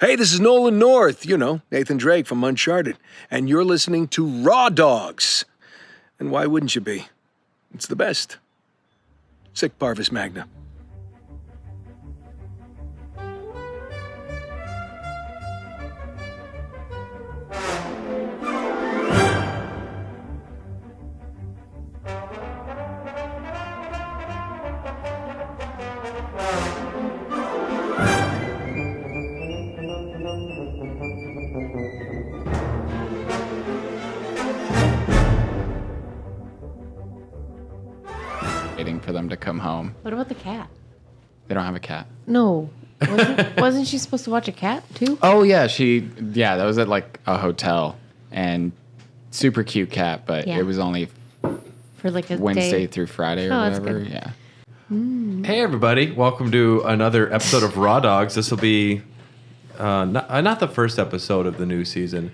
Hey, this is Nolan North, Nathan Drake from Uncharted, and you're listening to Raw Dogs. And why wouldn't you be? It's the best. Sic Parvis Magna. Waiting for them to come home. What about the cat? They don't have a cat. No. Wasn't she supposed to watch a cat, too? Oh, yeah. That was at like a hotel. And super cute cat, but Yeah. it was only For like a Wednesday day. through Friday or Oh, that's whatever. good. Yeah. Hey, everybody. Welcome to another episode of Raw Dogs. This will be not the first episode of the new season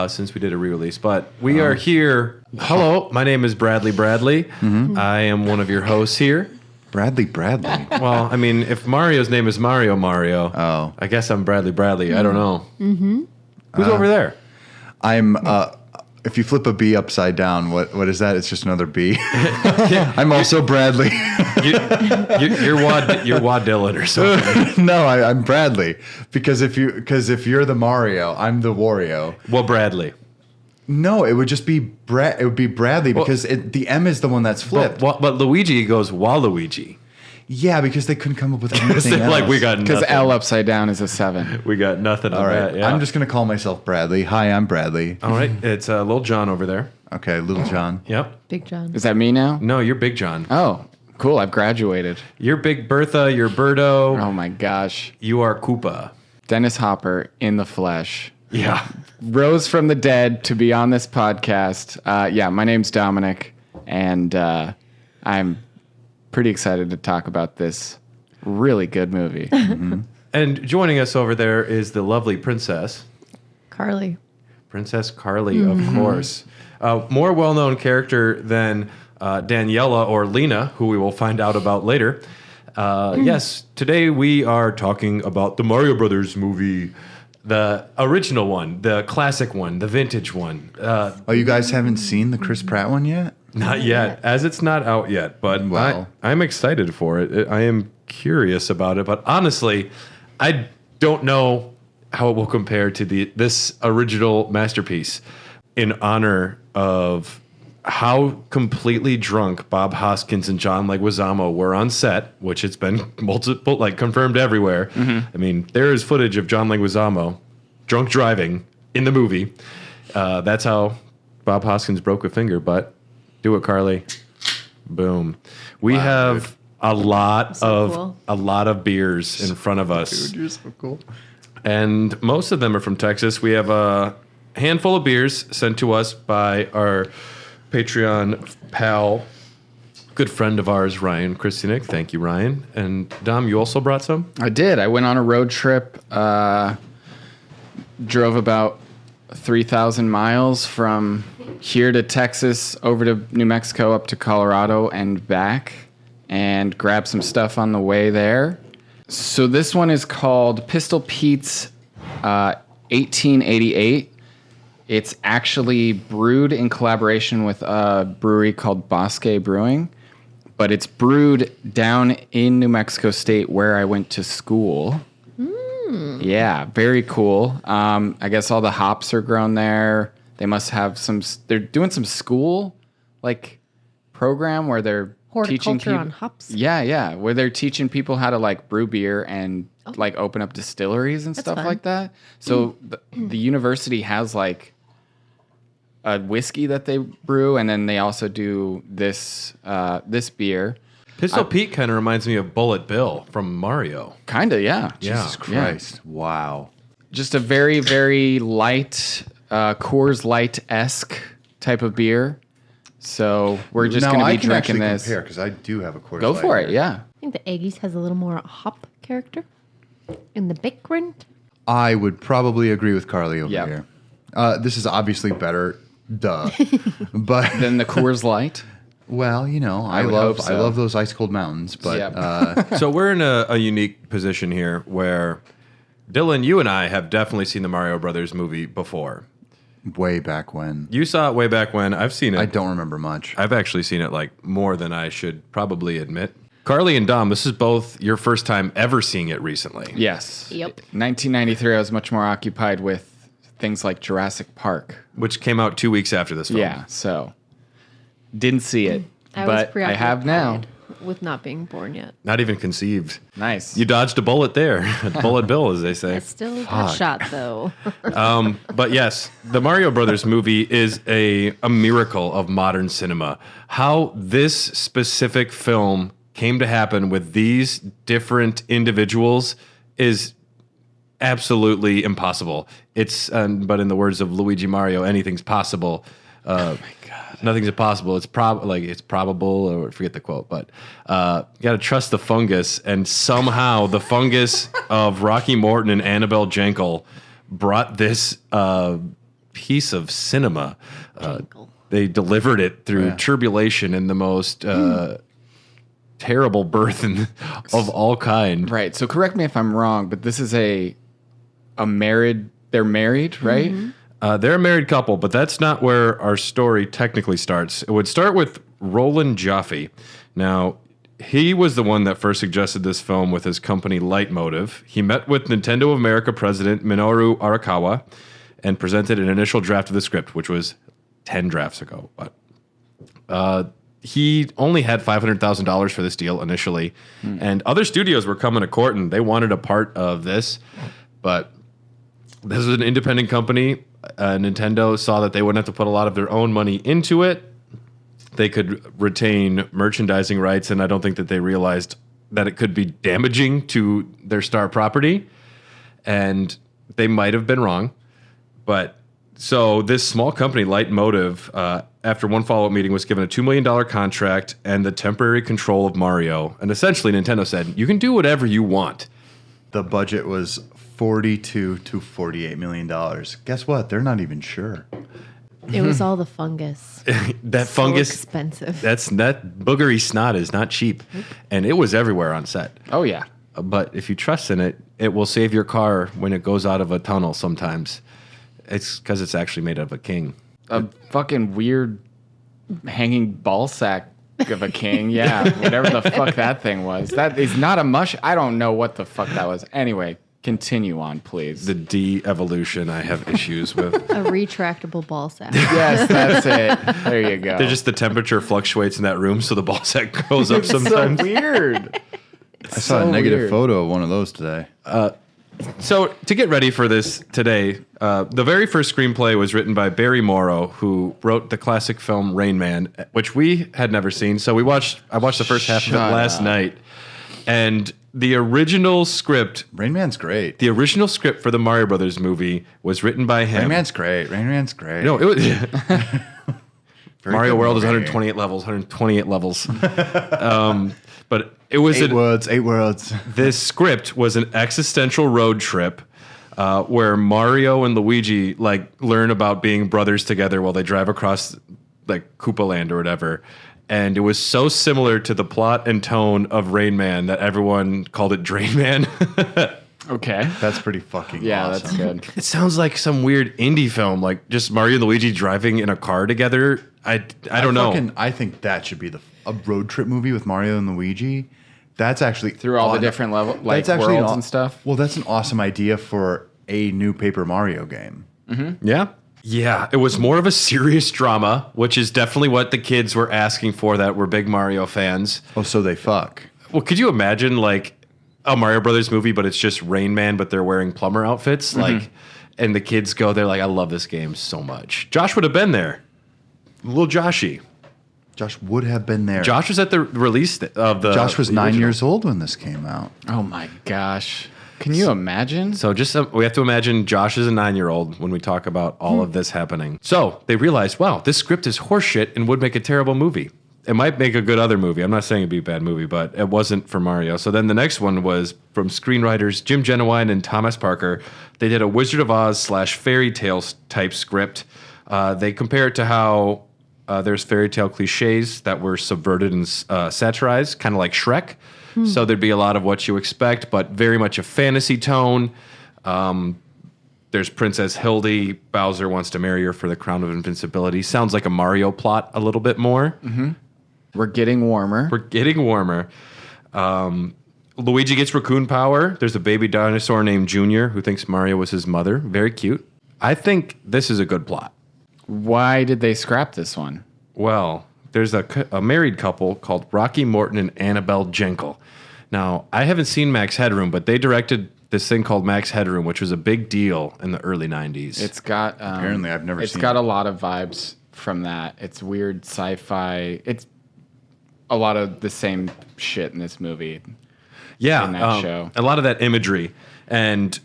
since we did a re-release, but we are here. Hello, my name is Bradley Bradley. I am one of your hosts here. Bradley. Well, I mean, if Mario's name is Mario, I guess I'm Bradley Bradley. I don't know. Who's over there? I'm. If you flip a B upside down, what is that? It's just another B. I'm also Bradley. You're Wad Dillon or something. No, I'm Bradley because if you're the Mario, I'm the Wario. Well, Bradley. No, it would just be It would be Bradley because the M is the one that's flipped. But Luigi goes Waluigi. Yeah, because they couldn't come up with anything else. Like we got Because nothing. L upside down is a 7. We got nothing. All right, that, yeah. I'm just gonna call myself Bradley. Hi, I'm Bradley. All right, it's Little John over there. Okay, Little John. Yep. Big John. Is that me now? No, you're Big John. Oh, cool. I've graduated. You're Big Bertha. You're Birdo. Oh, my gosh. You are Koopa. Dennis Hopper in the flesh. Yeah. Rose from the dead to be on this podcast. My name's Dominic, and I'm pretty excited to talk about this really good movie. And joining us over there is the lovely Princess Carly. Carly, of course. More well-known character than Daniela or Lena, who we will find out about later. Yes, today we are talking about the Mario Brothers movie. The original one, the classic one, the vintage one. Oh, you guys haven't seen the Chris Pratt one yet? Not yet, as it's not out yet, but Well. I'm excited for it. I am curious about it, but honestly, I don't know how it will compare to this original masterpiece in honor of how completely drunk Bob Hoskins and John Leguizamo were on set, which it's been confirmed everywhere. I mean, there is footage of John Leguizamo drunk driving in the movie. That's how Bob Hoskins broke a finger, but do it, Carly. Boom. We have a lot of beers in front of us. Dude, you're so cool. And most of them are from Texas. We have a handful of beers sent to us by our Patreon pal, good friend of ours, Ryan Christianick. Thank you, Ryan. And Dom, you also brought some? I did. I went on a road trip, drove about 3,000 miles from here to Texas, over to New Mexico, up to Colorado, and back, and grabbed some stuff on the way there. So this one is called Pistol Pete's 1888. It's actually brewed in collaboration with a brewery called Bosque Brewing, but it's brewed down in New Mexico State where I went to school. Yeah, very cool. I guess all the hops are grown there. They must have they're doing some school program where they're teaching Horticulture people on hops. Yeah, where they're teaching people how to brew beer and open up distilleries and stuff fun. like that. So the university has a whiskey that they brew, and then they also do this beer. Pistol Pete kind of reminds me of Bullet Bill from Mario. Kinda, yeah. Jesus Christ. Yeah. Wow. Just a very, very light, Coors Light-esque type of beer. So we're just going to be drinking this. Because I do have a Coors Go Light for it, here. yeah. I think the Aggies has a little more hop character in the background. I would probably agree with Carly over Yep. here. This is obviously better, duh. But Then the Coors Light. well, I would hope so. love those ice cold mountains. But Yep. So we're in a unique position here where Dylan, you and I have definitely seen the Mario Brothers movie before. Way back when. You saw it way back when. I've seen it. I don't remember much. I've actually seen it like more than I should probably admit. Carly and Dom, this is both your first time ever seeing it recently. Yes. Yep. 1993, I was much more occupied with things like Jurassic Park. Which came out 2 weeks after this film. Yeah, so didn't see it, I was but I have now. with not being born yet. Not even conceived. Nice. You dodged a bullet there. A bullet bill, as they say. I still got shot though. But yes, the Mario Brothers movie is a miracle of modern cinema. How this specific film came to happen with these different individuals is absolutely impossible. It's but in the words of Luigi Mario, anything's possible. Oh my God, nothing's impossible. It's probable, or forget the quote, but you got to trust the fungus. And somehow the fungus of Rocky Morton and Annabelle Jankel brought this piece of cinema. They delivered it through tribulation and the most terrible birth of all kind. Right. So correct me if I'm wrong, but this is they're married, right? Mm-hmm. They're a married couple, but that's not where our story technically starts. It would start with Roland Joffe. Now, he was the one that first suggested this film with his company Leitmotiv. He met with Nintendo of America president Minoru Arakawa and presented an initial draft of the script, which was 10 drafts ago. But he only had $500,000 for this deal initially, and other studios were coming to court and they wanted a part of this, but this was an independent company. Nintendo saw that they wouldn't have to put a lot of their own money into it. They could retain merchandising rights, and I don't think that they realized that it could be damaging to their star property, and they might have been wrong. But so this small company, Leitmotiv, after one follow-up meeting, was given a $2 million contract and the temporary control of Mario. And essentially, Nintendo said, you can do whatever you want. The budget was $42 to $48 million. Guess what? They're not even sure. It was all the fungus. That So fungus, expensive. that boogery snot is not cheap. And it was everywhere on set. Oh, yeah. But if you trust in it, it will save your car when it goes out of a tunnel sometimes. It's because it's actually made out of a king. A fucking weird hanging ball sack of a king. Yeah, whatever the fuck that thing was. That is not a mush. I don't know what the fuck that was. Anyway, continue on, please. The de-evolution I have issues with. A retractable ball sack. Yes, that's it. There you go. They're just the temperature fluctuates in that room, so the ball sack goes up It's so sometimes. weird. I saw a negative photo of one of those today. So to get ready for this today, the very first screenplay was written by Barry Morrow, who wrote the classic film Rain Man, which we had never seen. So I watched the first half of it last night, and the original script. Rain Man's great. The original script for the Mario Brothers movie was written by him. Rain Man's great. Rain Man's great. No, it was. Mario good World is movie. 128 levels. 128 levels. But it was Eight words. This script was an existential road trip where Mario and Luigi learn about being brothers together while they drive across Koopa Land or whatever. And it was so similar to the plot and tone of Rain Man that everyone called it Drain Man. Okay. That's pretty fucking Yeah, awesome. that's good. It sounds like some weird indie film, like just Mario and Luigi driving in a car together. I don't know. I think that should be a road trip movie with Mario and Luigi. That's actually Through all the different level, that's actually worlds and stuff. Well, that's an awesome idea for a new Paper Mario game. Yeah. Yeah, it was more of a serious drama, which is definitely what the kids were asking for that were big Mario fans. Oh, so they fuck. Well, could you imagine a Mario Brothers movie, but it's just Rain Man, but they're wearing plumber outfits? And the kids go, they're like, I love this game so much. Josh would have been there. Little Joshy. Josh would have been there. Josh was at the release of the. Josh was the 9 original. years old when this came out. Oh my gosh. Can you imagine? So we have to imagine Josh is a 9-year-old when we talk about all of this happening. So they realized, wow, this script is horseshit and would make a terrible movie. It might make a good other movie. I'm not saying it'd be a bad movie, but it wasn't for Mario. So then the next one was from screenwriters Jim Genuine and Thomas Parker. They did a Wizard of Oz / fairy tales type script. They compare it to how there's fairy tale cliches that were subverted and satirized, kind of like Shrek. So there'd be a lot of what you expect, but very much a fantasy tone. There's Princess Hildy. Bowser wants to marry her for the crown of invincibility. Sounds like a Mario plot a little bit more. We're getting warmer. We're getting warmer. Luigi gets raccoon power. There's a baby dinosaur named Junior who thinks Mario was his mother. Very cute. I think this is a good plot. Why did they scrap this one? Well, there's a married couple called Rocky Morton and Annabelle Jenkel. Now, I haven't seen Max Headroom, but they directed this thing called Max Headroom, which was a big deal in the early 90s. It's got Apparently, I've never seen It's got a lot of vibes from that. It's weird sci-fi. It's a lot of the same shit in this movie. Yeah, in that show. A lot of that imagery. And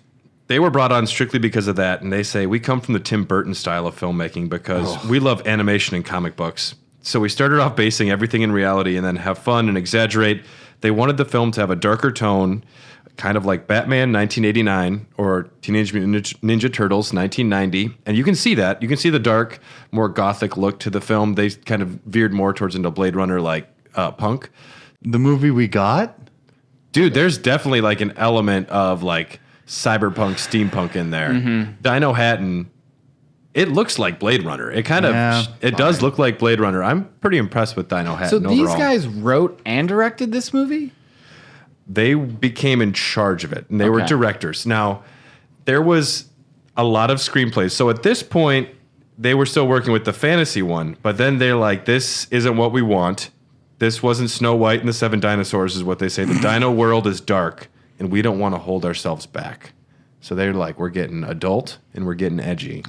they were brought on strictly because of that. And they say, we come from the Tim Burton style of filmmaking because we love animation and comic books. So we started off basing everything in reality and then have fun and exaggerate. They wanted the film to have a darker tone, kind of like Batman 1989 or Teenage Mutant Ninja Turtles 1990. And you can see that. You can see the dark, more gothic look to the film. They kind of veered more towards into Blade Runner like punk. The movie we got? Dude, there's definitely like an element of like cyberpunk, steampunk in there. Dino Hatton, it looks like Blade Runner. It kind of, it does look like Blade Runner. I'm pretty impressed with Dino Hatton So these overall. guys wrote and directed this movie? They became in charge of it, and they were directors. Now, there was a lot of screenplays. So at this point, they were still working with the fantasy one, but then they're like, this isn't what we want. This wasn't Snow White and the Seven Dinosaurs, is what they say. The dino world is dark, and we don't want to hold ourselves back. So they're like, we're getting adult, and we're getting edgy.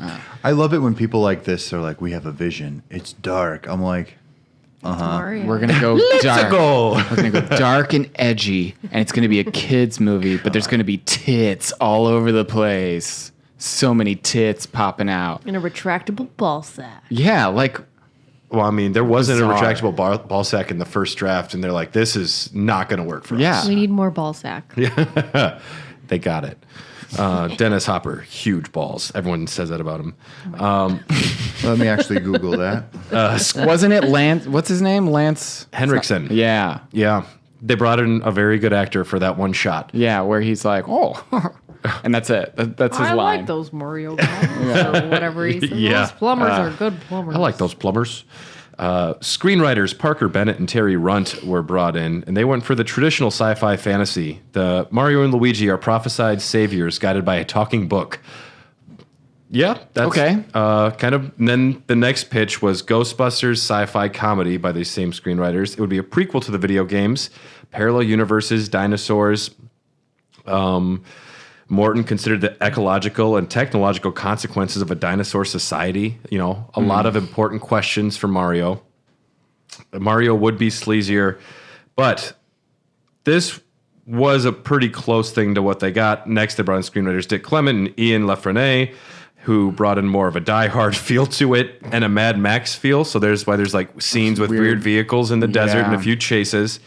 I love it when people like this are like, we have a vision. It's dark. I'm like, Mario. We're gonna go dark. go. We're gonna go dark and edgy, and it's gonna be a kids movie, but there's gonna be tits all over the place. So many tits popping out. In a retractable ball sack. Yeah, like Well, I mean, there wasn't Bizarre. a retractable ball sack in the first draft, and they're like, this is not going to work for Yeah. us. We need more ball sack. They got it. Dennis Hopper, huge balls. Everyone says that about him. let me actually Google that. wasn't it Lance? What's his name? Lance Henriksen. Yeah, Yeah. They brought in a very good actor for that one shot. yeah, where he's like, oh, and that's it. That's his I line. like those Mario balls or whatever he said. Yeah. Those plumbers are good plumbers. I like those plumbers. Screenwriters Parker Bennett and Terry Runt were brought in, and they went for the traditional sci-fi fantasy. The Mario and Luigi are prophesied saviors guided by a talking book. Yeah, that's Okay. kind of. And then the next pitch was Ghostbusters sci-fi comedy by these same screenwriters. It would be a prequel to the video games, parallel universes, dinosaurs. Morton considered the ecological and technological consequences of a dinosaur society. You know, a lot of important questions for Mario. Mario would be sleazier, but this was a pretty close thing to what they got. Next, they brought in screenwriters Dick Clement and Ian LaFreniere, who brought in more of a Die Hard feel to it and a Mad Max feel. So there's why there's like scenes with weird vehicles in the desert and a few chases.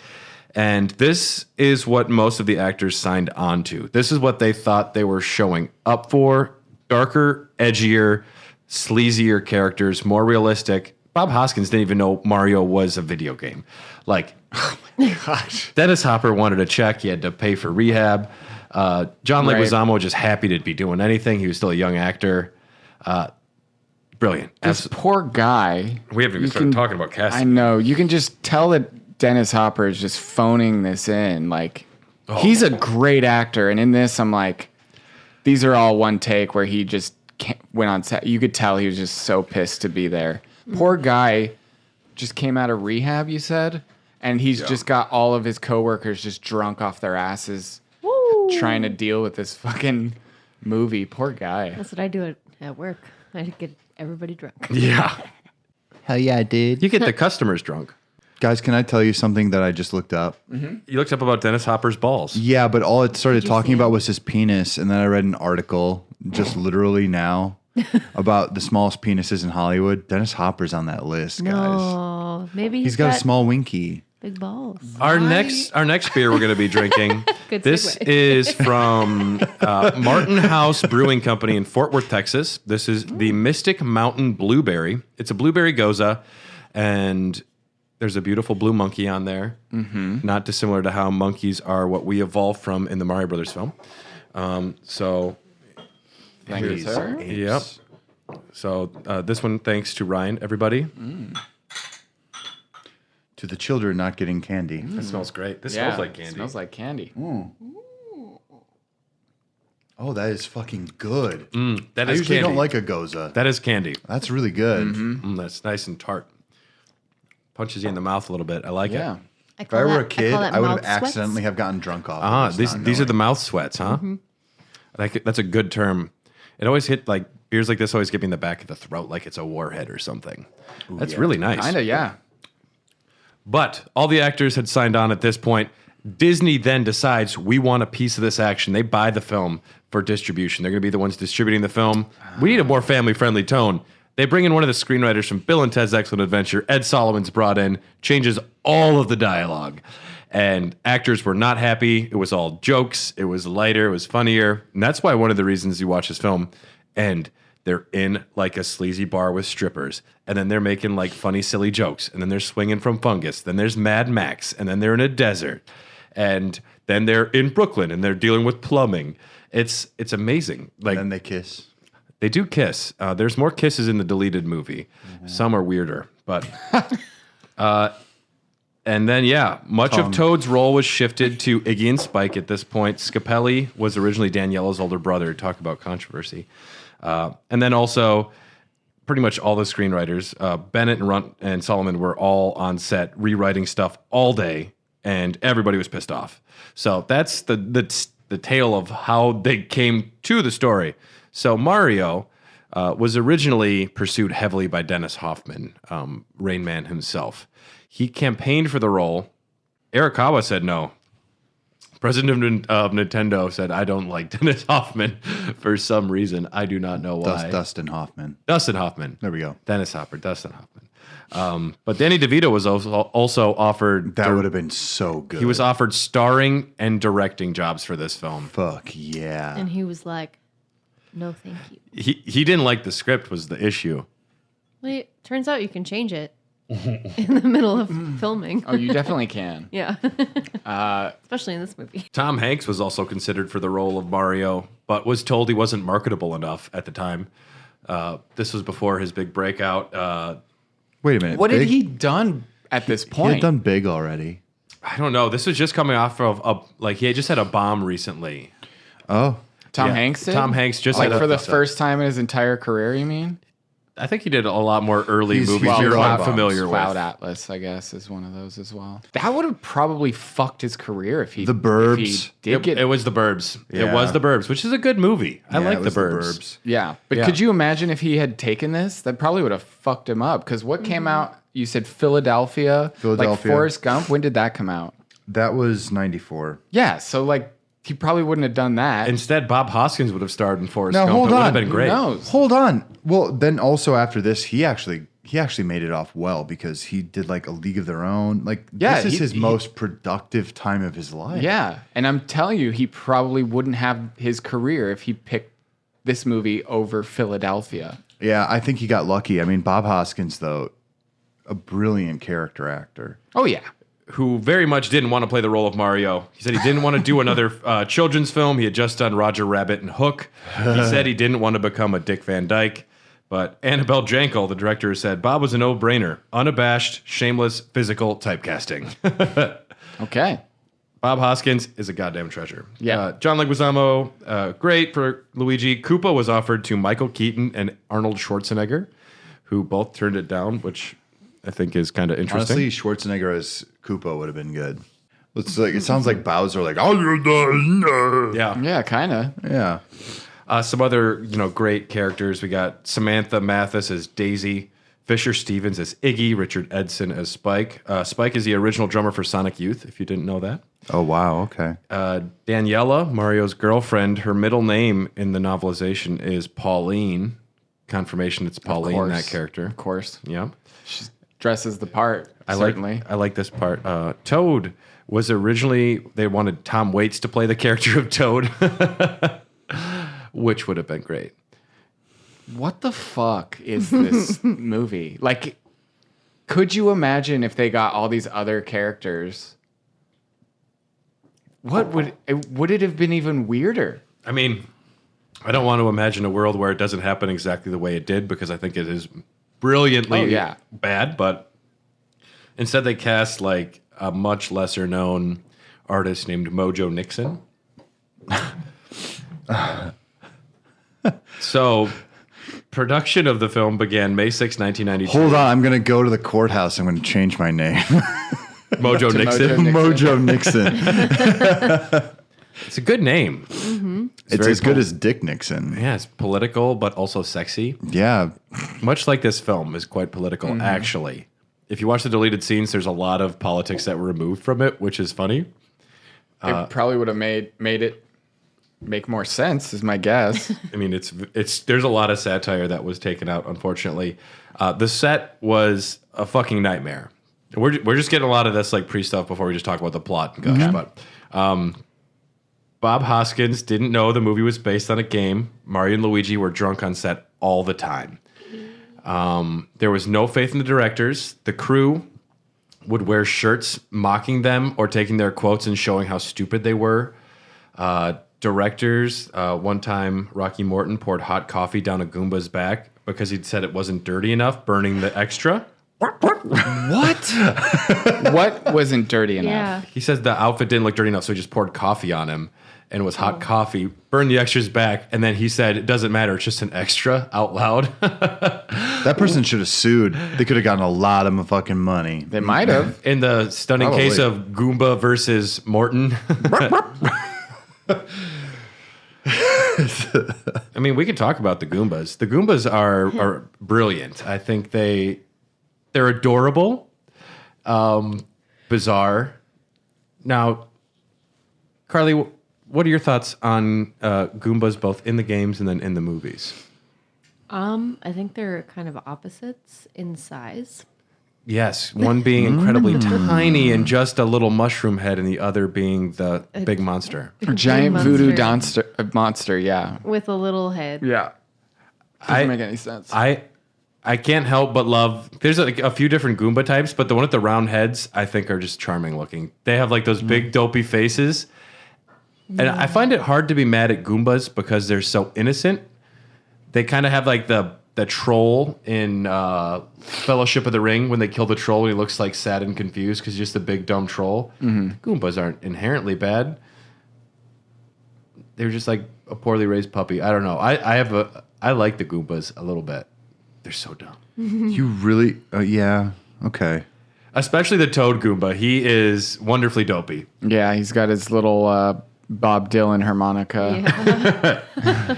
And this is what most of the actors signed on to. This is what they thought they were showing up for. Darker, edgier, sleazier characters, more realistic. Bob Hoskins didn't even know Mario was a video game. Like, oh my gosh. Dennis Hopper wanted a check. He had to pay for rehab. John Leguizamo just happy to be doing anything. He was still a young actor. Brilliant. This poor guy. We haven't even started talking about casting. I know. You can just tell that Dennis Hopper is just phoning this in. Like, he's a great actor. And in this, I'm like, these are all one take where he just went on set. You could tell he was just so pissed to be there. Poor guy just came out of rehab, you said? And he's just got all of his coworkers just drunk off their asses trying to deal with this fucking movie. Poor guy. That's what I do at work. I get everybody drunk. Yeah. Hell yeah, I did. You get the customers drunk. Guys, can I tell you something that I just looked up? You looked up about Dennis Hopper's balls. Yeah, but all it started you talking see about him? was his penis, and then I read an article just literally now about the smallest penises in Hollywood. Dennis Hopper's on that list, guys. No, maybe He's got a small winky. big balls. Our next beer we're going to be drinking. Good This segue. is from Martin House Brewing Company in Fort Worth, Texas. This is the Mystic Mountain Blueberry. It's a blueberry goza, and there's a beautiful blue monkey on there. Not dissimilar to how monkeys are what we evolved from in the Mario Brothers film. So Thank you, sir. Yep. So this one, thanks to Ryan, everybody. To the children not getting candy. It smells great. This Yeah, smells like candy. It smells like candy. Oh, that is fucking good. That I is usually candy. don't like a goza. That is candy. That's really good. That's nice and tart. Punches you in the mouth a little bit. I like Yeah. it. If I were a call kid, that I would have mouth sweats. accidentally have gotten drunk off. Ah, of this, these are the mouth sweats, huh? That's a good term. It always hit like beers like this always get me in the back of the throat like it's a warhead or something. That's really nice. Kinda, yeah. But all the actors had signed on at this point. Disney then decides we want a piece of this action. They buy the film for distribution. They're going to be the ones distributing the film. We need a more family-friendly tone. They bring in one of the screenwriters from Bill and Ted's Excellent Adventure. Ed Solomon's brought in, changes all of the dialogue. And actors were not happy. It was all jokes. It was lighter. It was funnier. And that's why one of the reasons you watch this film, and they're in like a sleazy bar with strippers. And then they're making like funny, silly jokes. And then they're swinging from fungus. Then there's Mad Max. And then they're in a desert. And then they're in Brooklyn and they're dealing with plumbing. It's amazing. Like, And then they kiss. they do kiss. There's more kisses in the deleted movie. Some are weirder, but and then much of Toad's role was shifted to Iggy and Spike at this point. Scapelli was originally Daniela's older brother. Talk about controversy. And then also pretty much all the screenwriters, Bennett and Runt and Solomon were all on set rewriting stuff all day, and everybody was pissed off. So that's the tale of how they came to the story. So Mario was originally pursued heavily by Dennis Hoffman, Rain Man himself. He campaigned for the role. Arakawa said no. President of Nintendo said, I don't like Dennis Hoffman for some reason. I do not know why. Dustin Hoffman. Dustin Hoffman. There we go. Dennis Hopper, Dustin Hoffman. But Danny DeVito was also offered. That would have been so good. He was offered starring and directing jobs for this film. Fuck yeah. And he was like, no, thank you. He didn't like the script was the issue. Well, it turns out you can change it in the middle of filming. Oh, you definitely can. Yeah. Especially in this movie. Tom Hanks was also considered for the role of Mario, but was told he wasn't marketable enough at the time. This was before his big breakout. Wait a minute. What had Big? he done at this He point? had done Big already. I don't know. This was just coming off of he had just had a bomb recently. Oh. Tom Yeah. Hanks did? Tom Hanks just Like had for the a- first time in his entire career, you mean? I think he did a lot more early He's- movies he's you're zero unfamiliar Cloud with. Atlas, I guess, is one of those as well. That would have probably fucked his career if he The Burbs. If he did get It was The Burbs. It Yeah. was The Burbs, which is a good movie. I Yeah, like it The was Burbs. Yeah, but Yeah. could you imagine if he had taken this? That probably would have fucked him up. Because what came out? You said Philadelphia. Like Philadelphia. Forrest Gump. When did that come out? That was 94. Yeah, so like he probably wouldn't have done that. Instead, Bob Hoskins would have starred in Forrest Now, Gump. hold It would on. have been Who great. knows? Hold on. Well, then also after this, he actually made it off well because he did like A League of Their Own. Like Yeah, this is he- his he- most productive time of his life. Yeah, and I'm telling you, he probably wouldn't have his career if he picked this movie over Philadelphia. Yeah, I think he got lucky. I mean, Bob Hoskins, though, a brilliant character actor. Oh yeah, Who very much didn't want to play the role of Mario. He said he didn't want to do another children's film. He had just done Roger Rabbit and Hook. He said he didn't want to become a Dick Van Dyke. But Annabelle Jankel, the director, said Bob was a no-brainer. Unabashed, shameless, physical typecasting. okay. Bob Hoskins is a goddamn treasure. Yeah. John Leguizamo, great for Luigi. Koopa was offered to Michael Keaton and Arnold Schwarzenegger, who both turned it down, which I think is kind of interesting. Honestly, Schwarzenegger as Koopa would have been good. It's like it sounds like Bowser, like oh yeah. Yeah, kind of. yeah. Some other great characters. We got Samantha Mathis as Daisy, Fisher Stevens as Iggy, Richard Edson as Spike. Spike is the original drummer for Sonic Youth, if you didn't know that. Oh wow, okay. Daniela, Mario's girlfriend, her middle name in the novelization is Pauline. Confirmation it's Pauline, course. that character. Of course, Yeah. dresses the part. I certainly. like this part. Toad was originally, they wanted Tom Waits to play the character of Toad, which would have been great. What the fuck is this movie? Like, could you imagine if they got all these other characters? What would it have been even weirder? I mean, I don't want to imagine a world where it doesn't happen exactly the way it did because I think it is brilliantly bad. But instead, they cast like a much lesser known artist named Mojo Nixon. So, production of the film began May 6, 1992. Hold on, I'm going to go to the courthouse. I'm going to change my name. Mojo Nixon. Mojo Nixon. It's a good name. Mm-hmm. It's as good as Dick Nixon. Yeah, it's political, but also sexy. Yeah. Much like this film is quite political, actually. If you watch the deleted scenes, there's a lot of politics that were removed from it, which is funny. It probably would have made it make more sense, is my guess. I mean, there's a lot of satire that was taken out, unfortunately. The set was a fucking nightmare. We're just getting a lot of this like pre-stuff before we just talk about the plot and gush. But Bob Hoskins didn't know the movie was based on a game. Mario and Luigi were drunk on set all the time. There was no faith in the directors. The crew would wear shirts mocking them or taking their quotes and showing how stupid they were. Directors, one time Rocky Morton poured hot coffee down a Goomba's back because he'd said it wasn't dirty enough, burning the extra. What? What wasn't dirty enough? Yeah. He says the outfit didn't look dirty enough, so he just poured coffee on him. And it was hot coffee, burned the extras back, and then he said, it doesn't matter, it's just an extra out loud. That person should have sued. They could have gotten a lot of fucking money. They might have. In the stunning Probably. case of Goomba versus Morton. I mean, we could talk about the Goombas. The Goombas are brilliant. I think they're adorable, bizarre. Now, Carly, what are your thoughts on Goombas both in the games and then in the movies? I think they're kind of opposites in size. Yes, one being incredibly tiny and just a little mushroom head, and the other being the big monster. Giant voodoo monster, yeah. With a little head. Yeah. Doesn't make any sense. I can't help but love. There's a few different Goomba types, but the one with the round heads I think are just charming looking. They have like those big dopey faces, and I find it hard to be mad at Goombas because they're so innocent. They kind of have like the troll in Fellowship of the Ring when they kill the troll and he looks like sad and confused because he's just a big dumb troll. Goombas aren't inherently bad. They're just like a poorly raised puppy. I don't know. I like the Goombas a little bit. They're so dumb. You really? Yeah. Okay. Especially the Toad Goomba. He is wonderfully dopey. Yeah, he's got his little Bob Dylan harmonica. Yeah.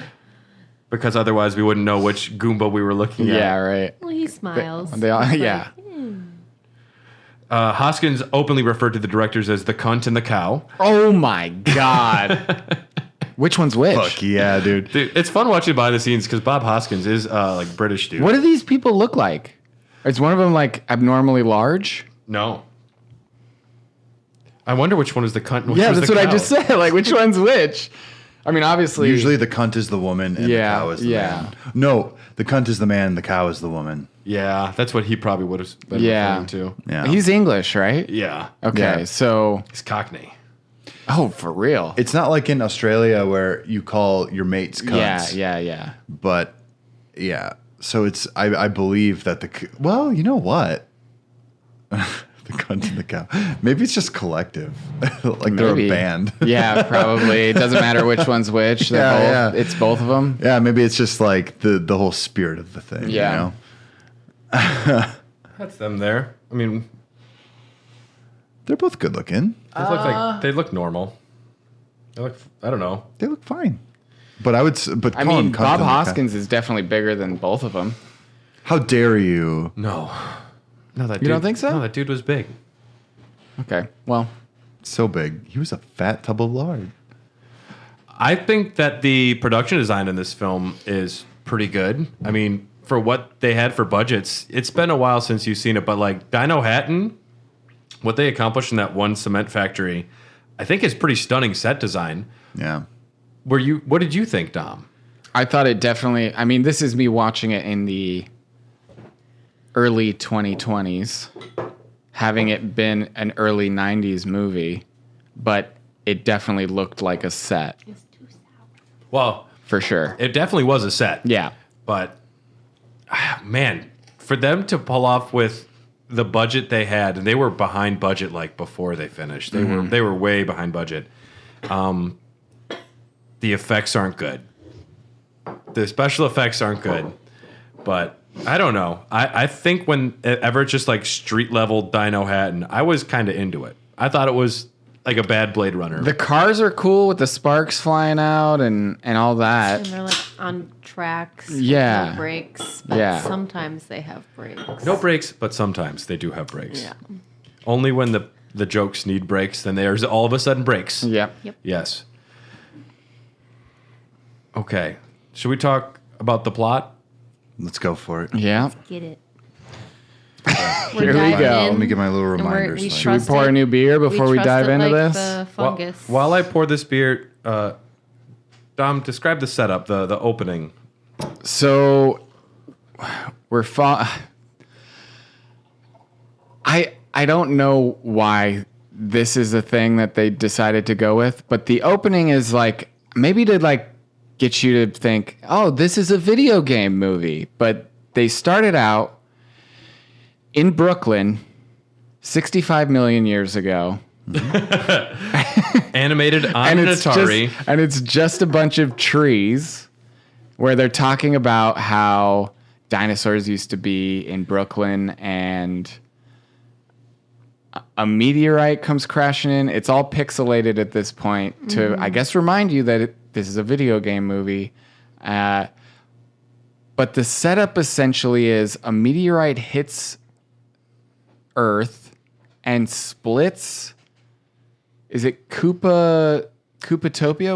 Because otherwise we wouldn't know which Goomba we were looking at. Yeah, right. Well, he smiles. They all, yeah. Hoskins openly referred to the directors as the cunt and the cow. Oh my God. Which one's which? Fuck yeah, dude. Dude, it's fun watching behind the scenes because Bob Hoskins is like British dude. What do these people look like? Is one of them like abnormally large? No. I wonder which one is the cunt and which Yeah, was that's the what I cow. just said. Like, which one's which? I mean, obviously. Usually the cunt is the woman and the cow is the man. No, the cunt is the man, the cow is the woman. Yeah, that's what he probably would have been Yeah. referring to. Yeah. He's English, right? Yeah. Okay, Yeah. so. He's Cockney. Oh, for real? It's not like in Australia where you call your mates cunts. Yeah. But yeah, so it's I believe that well, you know what? The cunt and the cow. Maybe it's just collective. Like they're Maybe. a band. Yeah, probably. It doesn't matter which one's which. They're Yeah, both, yeah. It's both of them. Yeah, maybe it's just like the whole spirit of the thing. Yeah. You know? That's them there. I mean, They're both good looking. they look normal. They look, I don't know. They look fine. But I would but I call mean, them cunt Bob and the cow. Hoskins is definitely bigger than both of them. How dare you? No, that You don't think so? No, that dude was big. Okay, well. So big. He was a fat tub of lard. I think that the production design in this film is pretty good. I mean, for what they had for budgets, it's been a while since you've seen it, but like Dino Hatton, what they accomplished in that one cement factory, I think is pretty stunning set design. Yeah. What did you think, Dom? I thought it definitely. I mean, this is me watching it in the early 2020s, having it been an early 90s movie, but it definitely looked like a set. Well, for sure. It definitely was a set. Yeah. But man, for them to pull off with the budget they had, and they were behind budget like before they finished. They were way behind budget. The effects aren't good. The special effects aren't good. But I don't know. I think whenever it's just like street level Dino Hatton, I was kind of into it. I thought it was like a bad Blade Runner. The cars are cool with the sparks flying out and all that. And they're like on tracks. Yeah. With no brakes. But Yeah. sometimes they have brakes. No brakes, but sometimes they do have brakes. Yeah. Only when the jokes need brakes, then there's all of a sudden brakes. Yep. Yep. Yes. Okay. Should we talk about the plot? Let's go for it. Yeah. Get it. Here we go. Let me get my little reminders. We thing. Should we pour a new beer before we trust dive it into like this? The fungus. While I pour this beer, Dom, describe the setup, the opening. So we're I don't know why this is a thing that they decided to go with, but the opening is like maybe to like get you to think, oh, this is a video game movie. But they started out in Brooklyn 65 million years ago. Animated on an Atari. And it's just a bunch of trees where they're talking about how dinosaurs used to be in Brooklyn and a meteorite comes crashing in. It's all pixelated at this point to, I guess, remind you that this is a video game movie. But the setup essentially is a meteorite hits Earth and splits. Is it Koopatopia?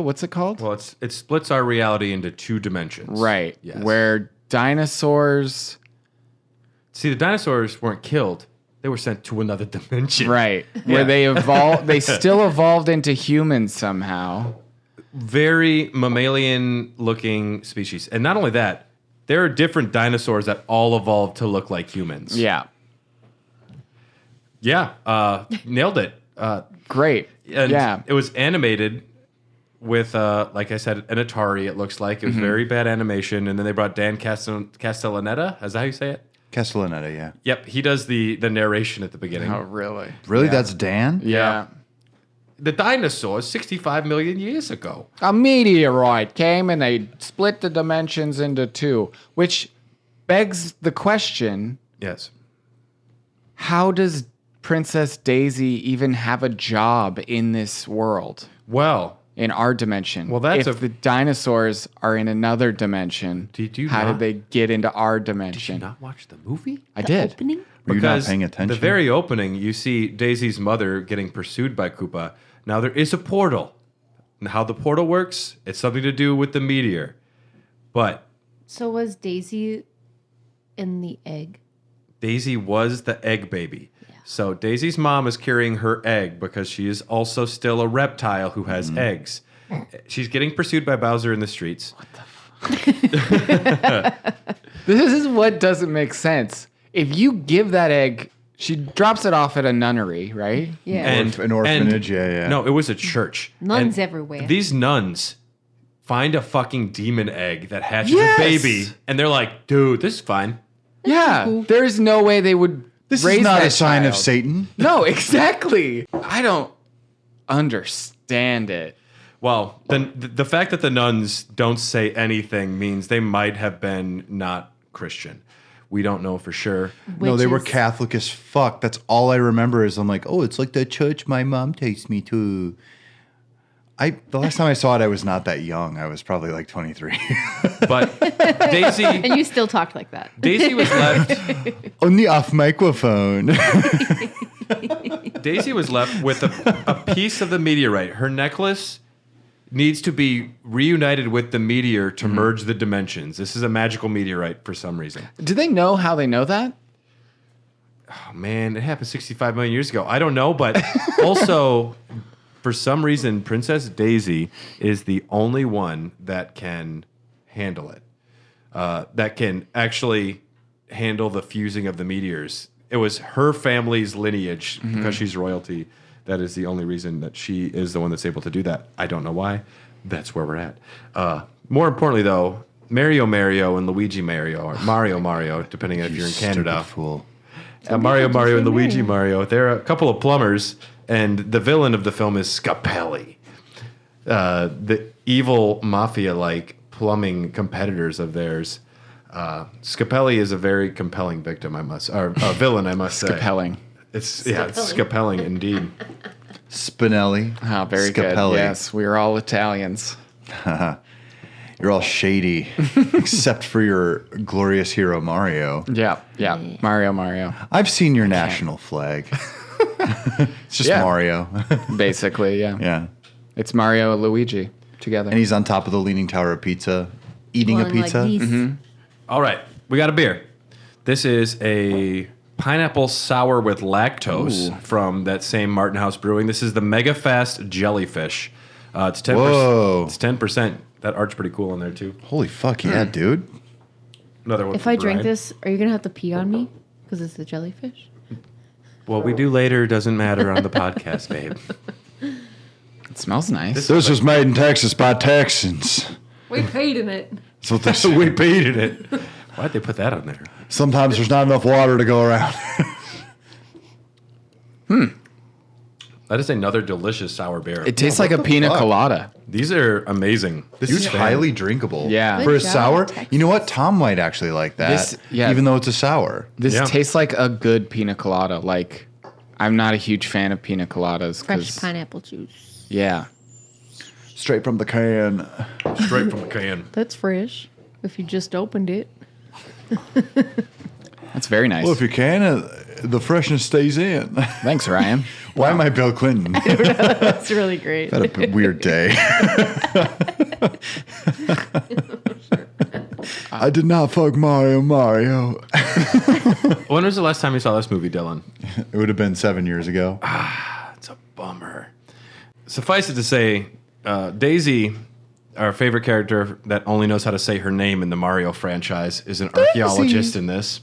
What's it called? Well, it splits our reality into two dimensions. Right. Yes. Where dinosaurs. See, the dinosaurs weren't killed. They were sent to another dimension. Right. Where they evolved. They still evolved into humans somehow. Very mammalian-looking species. And not only that, there are different dinosaurs that all evolved to look like humans. Yeah. Yeah. Nailed it. Great. And yeah. it was animated with, like I said, an Atari, it looks like. It was very bad animation. And then they brought Dan Castellaneta. Is that how you say it? Castellaneta, yeah. Yep. He does the narration at the beginning. Oh, really? Really? Yeah. That's Dan? Yeah. The dinosaurs 65 million years ago. A meteorite came and they split the dimensions into two, which begs the question, Yes. how does Princess Daisy even have a job in this world, Well, in our dimension? Well, that's if the dinosaurs are in another dimension, Did you how not- did they get into our did you dimension? not watch the movie? I did. Opening? Were you not paying attention? The very opening, you see Daisy's mother getting pursued by Koopa. Now, there is a portal. And how the portal works, it's something to do with the meteor. But So was Daisy in the egg? Daisy was the egg baby. So Daisy's mom is carrying her egg because she is also still a reptile who has eggs. She's getting pursued by Bowser in the streets. This is what doesn't make sense. If you give that egg, she drops it off at a nunnery, right? Yeah. An orphanage, yeah. No, it was a church. Nuns And everywhere. These nuns find a fucking demon egg that hatches Yes! a baby, and they're like, dude, this is fine. Yeah. There is no way they would This raise is not that a sign of child. Satan. No, exactly. I don't understand it. Well, then the fact that the nuns don't say anything means they might have been not Christian. We don't know for sure. No, they were Witches. Catholic as fuck. That's all I remember is I'm like, oh, it's like the church my mom takes me to. The last time I saw it, I was not that young. I was probably like 23. But Daisy And you still talked like that. Daisy was left Only off microphone. Daisy was left with a piece of the meteorite. Her necklace needs to be reunited with the meteor to merge the dimensions. This is a magical meteorite for some reason. Do they know how they know that? Oh, man, it happened 65 million years ago. I don't know, but also, for some reason, Princess Daisy is the only one that can handle it. That can actually handle the fusing of the meteors. It was her family's lineage, because she's royalty. That is the only reason that she is the one that's able to do that. I don't know why. That's where we're at. More importantly, though, Mario and Luigi Mario, or Mario, depending on if you're in Canada. Stupid fool. Mario and say Luigi Mario. Mario. They're a couple of plumbers, and the villain of the film is Scapelli, the evil mafia-like plumbing competitors of theirs. Scapelli is a very compelling villain, I must say. Compelling. It's Scapelli indeed. Spinelli. Oh, very Scapelli. good. Yes, we are all Italians. You're all shady, except for your glorious hero, Mario. Yeah. Mario. I've seen your national flag. It's just Yeah. Mario. Basically, yeah. Yeah. It's Mario and Luigi together. And he's on top of the Leaning Tower of Pizza, eating a Going pizza. Like these. All right, we got a beer. This is a pineapple sour with lactose from that same Martin House Brewing. This is the Mega Fast Jellyfish. It's 10%. Whoa. It's 10%. That art's pretty cool on there too. Holy fuck, yeah, dude. Another one. If from I drink Bryant. this, are you gonna have to pee on me? Because it's a jellyfish. What we do later doesn't matter on the podcast, babe. It smells nice. This was made in Texas by Texans. We paid in it. That's what they So say. we paid in it. Why'd they put that on there? Sometimes there's not enough water to go around. That is another delicious sour beer. It tastes like a the pina fuck? colada. These are amazing. This Huge is fan. highly drinkable. Yeah. For a Good job, sour, Texas. you know what? Tom might actually like that. This- yeah. Even though it's a sour. This Yeah. tastes like a good pina colada. Like, I'm not a huge fan of pina coladas. Fresh 'cause- pineapple juice. Yeah. Straight from the can. Straight from the can. That's fresh. If you just opened it. That's very nice. Well, if you can, the freshness stays in. Thanks, Ryan. Why am I Bill Clinton? That's really great. Had a weird day. I did not fuck Mario. When was the last time you saw this movie, Dylan? It would have been 7 years ago. It's a bummer. Suffice it to say, Daisy, our favorite character that only knows how to say her name in the Mario franchise, is an archaeologist in this.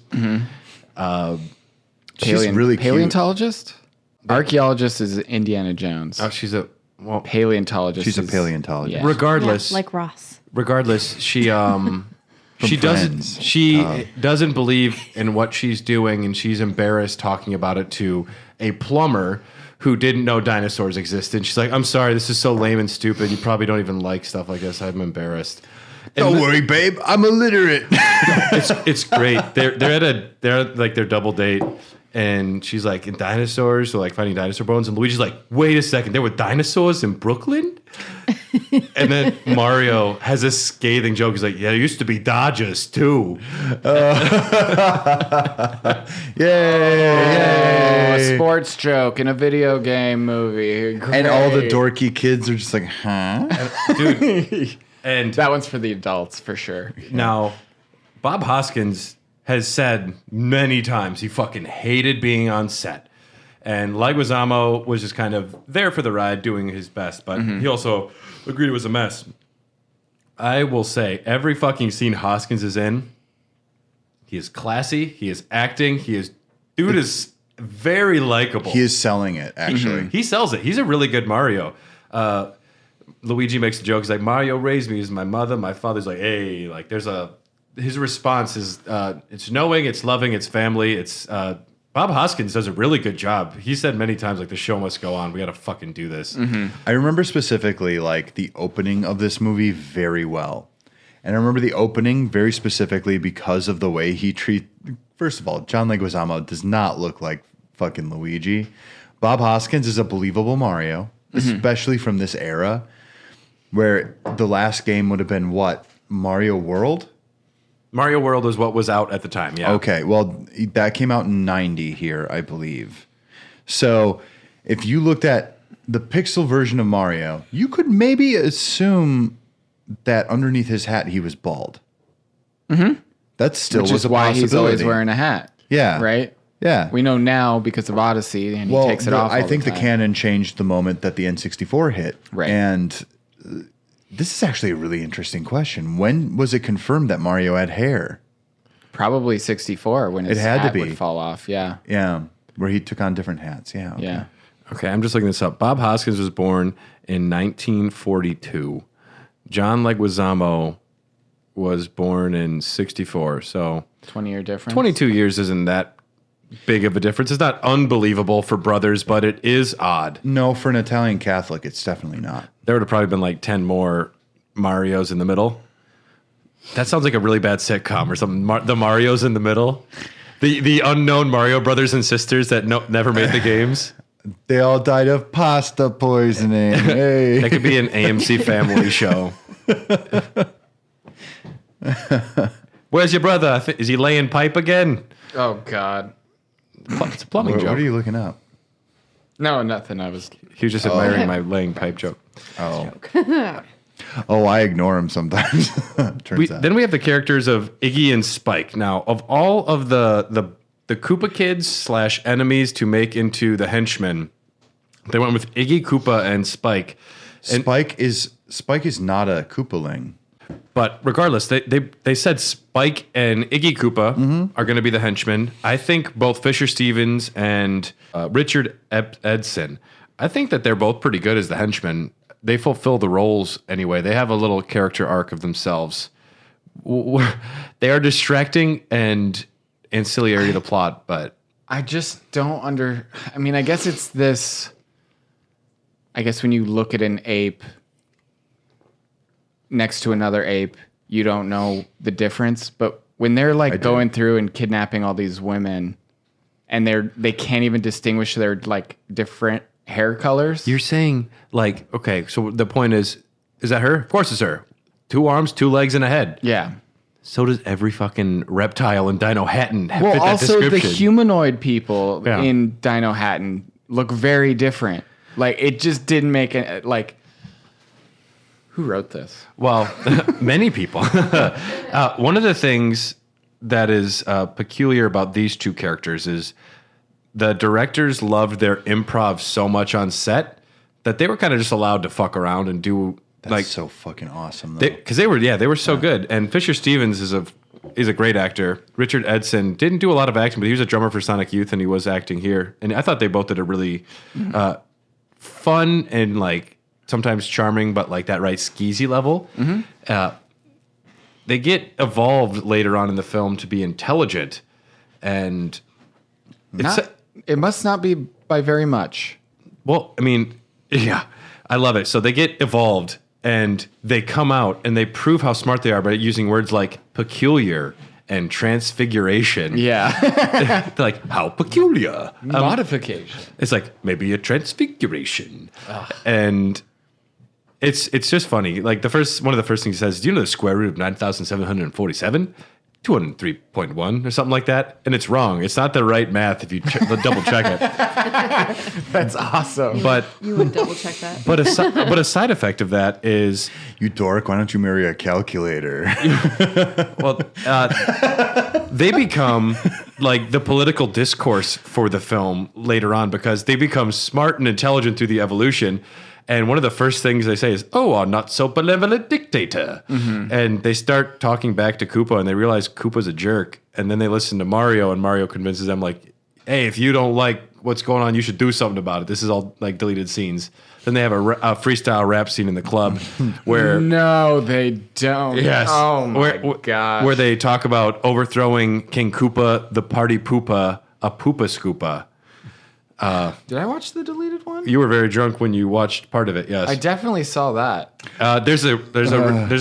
She's really cute. Paleontologist? Archaeologist is Indiana Jones. Oh, she's a well. Paleontologist. She's a is- paleontologist. Yeah. Regardless, Yeah, like Ross. regardless, she she Friends. doesn't believe in what she's doing, and she's embarrassed talking about it to a plumber who didn't know dinosaurs existed. She's like, "I'm sorry, this is so lame and stupid. You probably don't even like stuff like this. I'm embarrassed." And Don't worry, babe. I'm illiterate. it's great. They're at their double date, and she's like, in dinosaurs, so like finding dinosaur bones, and Luigi's like, wait a second, there were dinosaurs in Brooklyn? And then Mario has a scathing joke. He's like, yeah, there used to be Dodgers too. Yay. A sports joke in a video game movie. And all the Great. dorky kids are just like, huh? Dude. And That one's for the adults, for sure. now, Bob Hoskins has said many times he fucking hated being on set. And Leguizamo was just kind of there for the ride, doing his best, but he also agreed it was a mess. I will say, every fucking scene Hoskins is in, he is classy, he is acting, dude is very likable. He is selling it, actually. He sells it. He's a really good Mario. Luigi makes the joke. He's like, Mario raised me as my mother. My father's like, hey, like his response is, it's knowing, it's loving, it's family. It's, Bob Hoskins does a really good job. He said many times, like, the show must go on. We got to fucking do this. I remember specifically like the opening of this movie very well. And I remember the opening very specifically because of the way he first of all, John Leguizamo does not look like fucking Luigi. Bob Hoskins is a believable Mario, especially from this era where the last game would have been what? Mario World? Mario World is what was out at the time, yeah. Okay, well, that came out in 90 here, I believe. So if you looked at the pixel version of Mario, you could maybe assume that underneath his hat he was bald. Mm-hmm. That still Which was is a why he's always possibility. wearing a hat. Yeah. Right? Yeah. We know now because of Odyssey, and he takes it off. I all think the time. canon changed the moment that the N64 hit. Right. And this is actually a really interesting question. When was it confirmed that Mario had hair? Probably 64 when his had to hat be. would fall off. Yeah. Yeah. Where he took on different hats. Yeah. Okay. Yeah. Okay, I'm just looking this up. Bob Hoskins was born in 1942. John Leguizamo was born in 64, so 20-year difference. 22 years isn't that big of a difference. It's not unbelievable for brothers, but it is odd. No, for an Italian Catholic, it's definitely not. There would have probably been like 10 more Marios in the middle. That sounds like a really bad sitcom or something. The Marios in the middle. The unknown Mario brothers and sisters that never made the games. They all died of pasta poisoning. Hey. That could be an AMC family show. Where's your brother? Is he laying pipe again? Oh God. It's a plumbing What joke. are you looking up? No, nothing. I was. He was just admiring my laying pipe joke. Oh. Oh, I ignore him sometimes. Turns out. Then we have the characters of Iggy and Spike. Now, of all of the Koopa kids / enemies to make into the henchmen, they went with Iggy, Koopa, and Spike. And, Spike is not a Koopaling. But regardless, they said Spike and Iggy Koopa are going to be the henchmen. I think both Fisher Stevens and Richard Edson, I think that they're both pretty good as the henchmen. They fulfill the roles anyway. They have a little character arc of themselves. They are distracting and ancillary to the plot, but I just don't I mean, I guess it's this. I guess when you look at an ape next to another ape, you don't know the difference. But when they're like going through and kidnapping all these women, and they can't even distinguish their like different hair colors. you're saying like, okay, so the point is that her? Of course it's her. 2 arms, 2 legs, and a head. Yeah. So does every fucking reptile in Dino Hatton fit Well, that also the description. humanoid people Yeah. in Dino Hatton look very different. Like it just didn't make it. Like, who wrote this? Well, many people. One of the things that is peculiar about these two characters is the directors loved their improv so much on set that they were kind of just allowed to fuck around and do That's so fucking awesome, though. because they were so good. And Fisher Stevens is a great actor. Richard Edson didn't do a lot of acting, but he was a drummer for Sonic Youth and he was acting here. And I thought they both did a really fun and like sometimes charming, but like that right skeezy level. They get evolved later on in the film to be intelligent, and It must not be by very much. well, I mean, yeah, I love it. So they get evolved and they come out and they prove how smart they are by using words like peculiar and transfiguration. Yeah. They're like, how peculiar? Modification. It's like maybe a transfiguration, and it's just funny. Like one of the first things he says, "Do you know the square root of 9,747? 203.1 or something like that?" And it's wrong. It's not the right math if you double check it. That's awesome. But You would double check that. but a side effect of that is, You dork, why don't you marry a calculator? well, they become like the political discourse for the film later on because they become smart and intelligent through the evolution. And one of the first things they say is, "Oh, a not so benevolent dictator." And they start talking back to Koopa and they realize Koopa's a jerk. And then they listen to Mario and Mario convinces them like, "Hey, if you don't like what's going on, you should do something about it." This is all like deleted scenes. Then they have a freestyle rap scene in the club where No, they don't. Yes. Oh my where, gosh. Where they talk about overthrowing King Koopa, the party poopa, a poopa scoopa. Did I watch the deleted one? You were very drunk when you watched part of it. Yes. I definitely saw that. There's a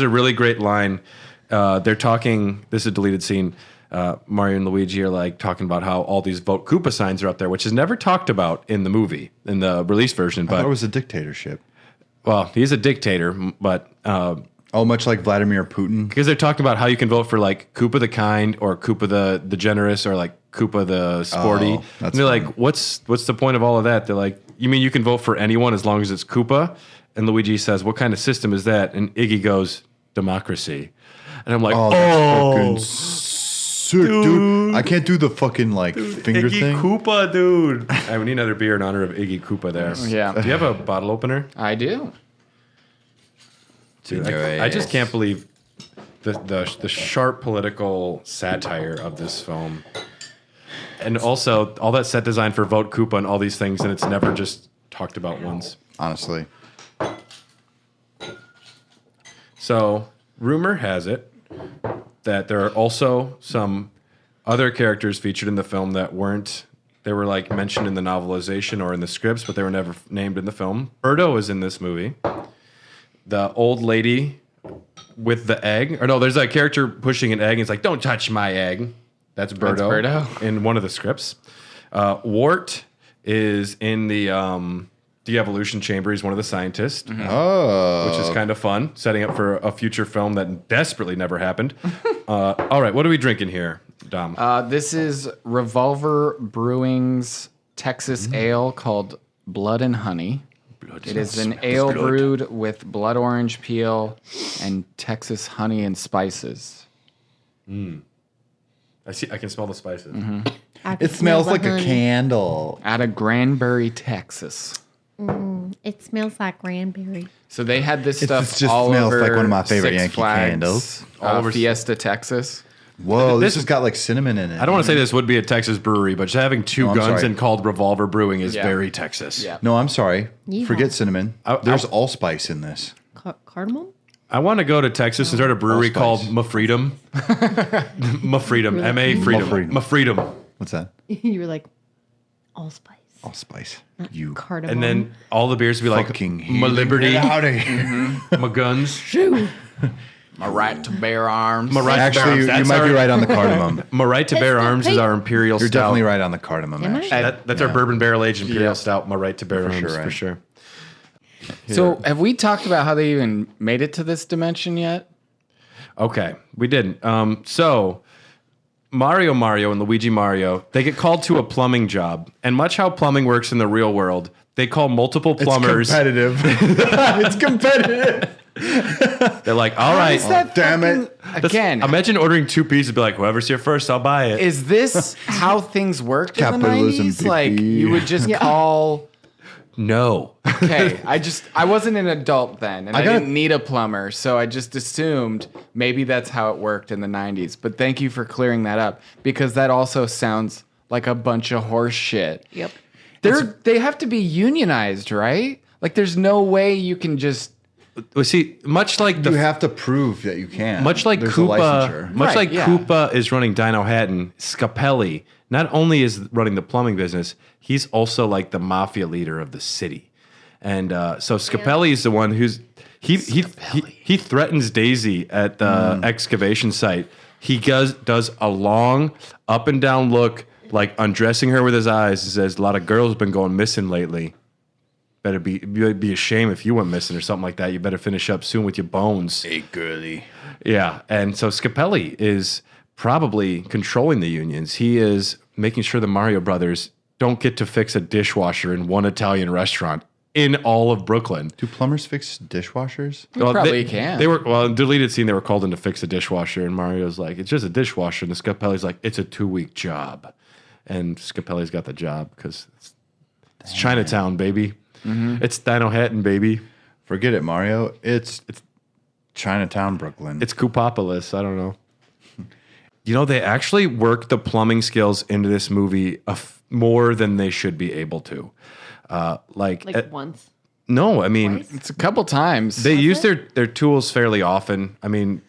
really great line. They're talking. This is a deleted scene. Mario and Luigi are like talking about how all these Vote Koopa signs are up there, which is never talked about in the movie, in the release version. I thought But it was a dictatorship. well, he's a dictator, but Oh, much like Vladimir Putin. because they're talking about how you can vote for like Koopa the kind or Koopa the generous or like Koopa the sporty. Oh, And that's they're funny. like, what's the point of all of that? They're like, you mean you can vote for anyone as long as it's Koopa? And Luigi says, what kind of system is that? And Iggy goes, democracy. And I'm like, Oh, that's fucking sick, dude. I can't do the fucking like finger Iggy thing. Koopa, dude. We need another beer in honor of Iggy Koopa there. Yeah. Do you have a bottle opener? I do. Dude, I just can't believe the sharp political satire of this film. And also all that set design for Vote Koopa and all these things, and it's never just talked about once. Honestly. So, rumor has it that there are also some other characters featured in the film that weren't. They were like mentioned in the novelization or in the scripts, but they were never named in the film. Birdo is in this movie. The old lady with the egg, or no, there's a character pushing an egg. And it's like, "Don't touch my egg." That's Birdo, in one of the scripts. Wart is in the de-evolution chamber. He's one of the scientists, which is kind of fun, setting up for a future film that desperately never happened. All right, what are we drinking here, Dom? This is Revolver Brewing's Texas ale called Blood and Honey. It is an ale brewed with blood orange peel and Texas honey and spices. I can smell the spices. It smells like a candle. Out of Granbury, Texas. It smells like cranberry. So they had this stuff just all smells over like one of my favorite Six Yankee Flags, candles. all over Fiesta, Texas. Whoa, this has got like cinnamon in it. I don't want to say this would be a Texas brewery, but just having two I'm guns sorry. and called Revolver Brewing is Yeah. very Texas. Yeah. No, I'm sorry. Yeehaw. Forget cinnamon. There's allspice in this. Cardamom? I want to go to Texas and start a brewery called Allspice. Mafreedom. Mafreedom. M-A Freedom. Mafreedom. Mafreedom. What's that? You were like, allspice. Allspice. You Cardamom. And then all the beers would be like, fucking my liberty, Get out of here. my guns, My right to bear arms. my right to bear Actually, arms. you That's might be our- right on the cardamom. My right to bear It's the arms is paint. our imperial You're stout. definitely right on the cardamom, Am I? actually. That's our bourbon barrel aged imperial Yeah. stout. My right to bear arms sure, right. for sure. So have we talked about how they even made it to this dimension yet? Okay, we didn't. So Mario and Luigi Mario, they get called to a plumbing job, and much how plumbing works in the real world, they call multiple plumbers. It's competitive. It's competitive. They're like, all right, Damn it. Again, imagine ordering two pizzas, be like, whoever's here first, I'll buy it. is this how things worked in the Capitalism, 90s? Like baby. you would just call. No. Okay, I wasn't an adult then, and I, gotta- didn't need a plumber, so I just assumed maybe that's how it worked in the 90s. But thank you for clearing that up, because that also sounds like a bunch of horse shit. Yep. They have to be unionized, right? Like there's no way you can just Well, see, much like You have to prove that you can. Much like There's a Koopa, licensure. much Right, like yeah. Koopa is running Dino Hatton, Scapelli not only is running the plumbing business, he's also like the mafia leader of the city. And so Scapelli is the one who's he threatens Daisy at the excavation site. He does a long up and down look, like undressing her with his eyes, and says, "A lot of girls have been going missing lately. Better be a shame if you went missing or something like that. You better finish up soon with your bones." Hey, girly. Yeah, and so Scapelli is probably controlling the unions. He is making sure the Mario brothers don't get to fix a dishwasher in one Italian restaurant in all of Brooklyn. Do plumbers fix dishwashers? probably can. They were in deleted scene. They were called in to fix a dishwasher, and Mario's like, "It's just a dishwasher," and Scapelli's like, "It's a 2-week job," and Scapelli's got the job because it's Chinatown, baby. It's Dino Hatton, baby. Forget it, Mario. It's Chinatown, Brooklyn. It's Koopopolis. I don't know. You know, they actually work the plumbing skills into this movie more than they should be able to. Like once. No, I mean, Twice? It's a couple times. they use their tools fairly often. I mean,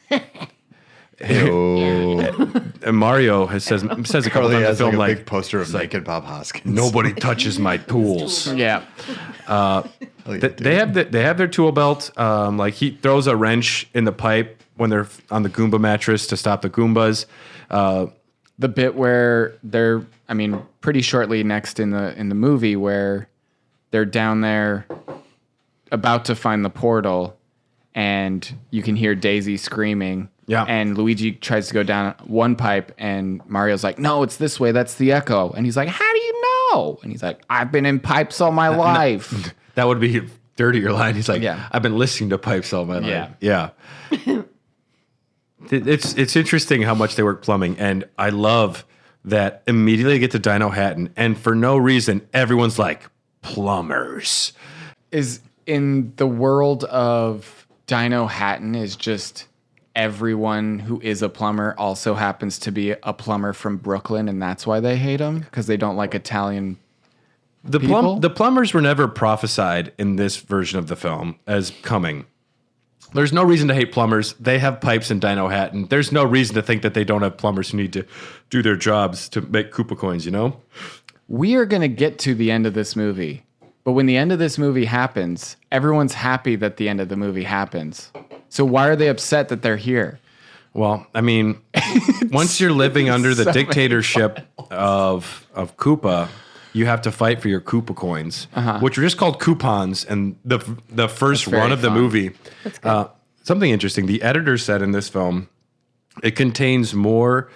and Mario says a couple Carly times in the has like film a like, big poster of naked Bob Hoskins. nobody touches my tools. yeah. Oh, yeah, dude. They have their tool belt. Like he throws a wrench in the pipe when they're on the Goomba mattress to stop the Goombas. The bit where they're, I mean, pretty shortly next in the movie where they're down there about to find the portal, and you can hear Daisy screaming. Yeah. And Luigi tries to go down one pipe, and Mario's like, "No, it's this way. That's the echo." And he's like, "How do you know?" And he's like, "I've been in pipes all my life." That would be a dirtier line. He's like, Yeah. I've been listening to pipes all my life. Yeah. Yeah. It's interesting how much they work plumbing, and I love that immediately they get to Dino Hatton, and for no reason, everyone's like, plumbers. Is in the world of Dino Hatton is just everyone who is a plumber also happens to be a plumber from Brooklyn, and that's why they hate him, because they don't like Italian. The plumbers were never prophesied in this version of the film as coming. There's no reason to hate plumbers. They have pipes in Dino Hat, and there's no reason to think that they don't have plumbers who need to do their jobs to make Koopa coins, you know? We are going to get to the end of this movie. But when the end of this movie happens, everyone's happy that the end of the movie happens. So why are they upset that they're here? Well, I mean, once you're living under the dictatorship of Koopa, you have to fight for your Koopa coins, which are just called coupons. And the first run of the movie, something interesting, the editor said in this film, it contains more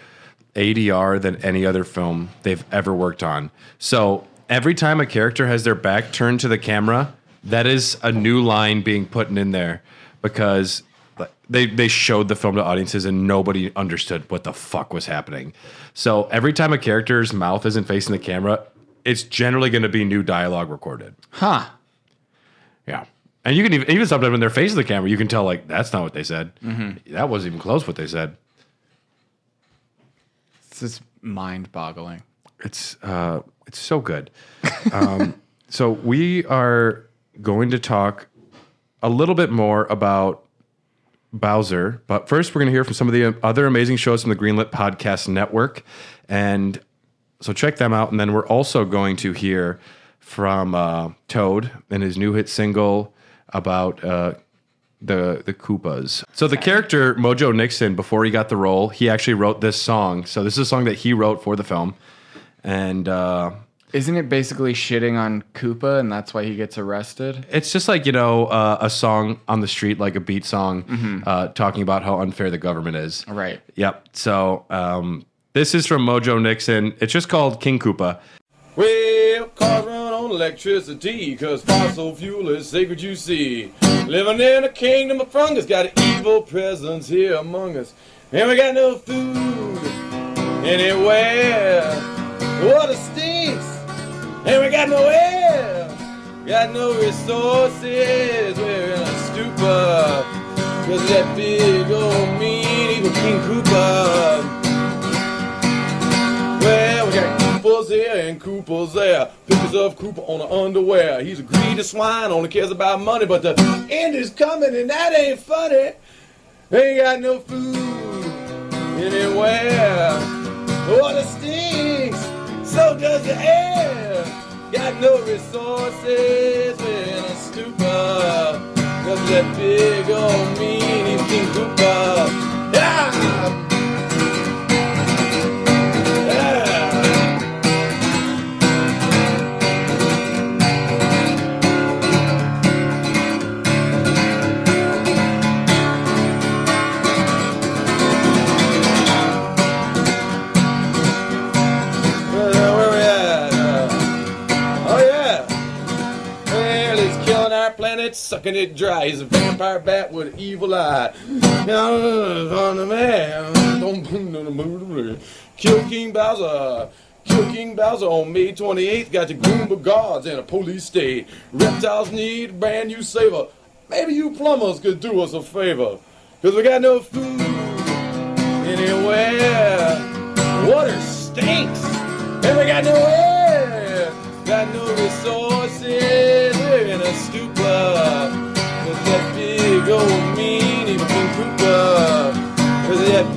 ADR than any other film they've ever worked on. So every time a character has their back turned to the camera, that is a new line being put in there because they showed the film to audiences and nobody understood what the fuck was happening. So every time a character's mouth isn't facing the camera, it's generally going to be new dialogue recorded. Huh. Yeah. And you can even sometimes when they're facing the camera, you can tell, like, that's not what they said. Mm-hmm. That wasn't even close what they said. This is mind-boggling. It's so good. So we are going to talk a little bit more about Bowser, but first we're going to hear from some of the other amazing shows from the Greenlit Podcast Network, and so check them out. And then we're also going to hear from Toad and his new hit single about the Koopas. So the character Mojo Nixon, before he got the role, he actually wrote this song. So this is a song that he wrote for the film, and isn't it basically shitting on Koopa, and that's why he gets arrested? it's just like, you know, a song on the street, like a beat song, talking about how unfair the government is. Right. Yep. So this is from Mojo Nixon. It's just called King Koopa. Well, cars run on electricity, cause fossil fuel is sacred, you see. Living in a kingdom of fungus, got an evil presence here among us. And we got no food anywhere. Water stinks, and we got no air. Got no resources, we're in a stupor. Cause of that big old mean evil King Koopa. Well, we got Koopas here and Koopas there. Pictures of Koopa on the underwear. He's a greedy swine, only cares about money. But the end is coming and that ain't funny. Ain't got no food anywhere. Water stinks, so does the air. Got no resources, we're in a stupor. Cause of that big old mean evil King Koopa. Yeah! Sucking it dry. He's a vampire bat with an evil eye. Now, on the man. Kill King Bowser. Kill King Bowser on May 28th. Got the Goomba guards in a police state. Reptiles need a brand new saver. Maybe you plumbers could do us a favor. Cause we got no food anywhere. Water stinks. And we got no air. Got no resources. We're in a stupor. Cause that big old mean evil King Koopa. Cause that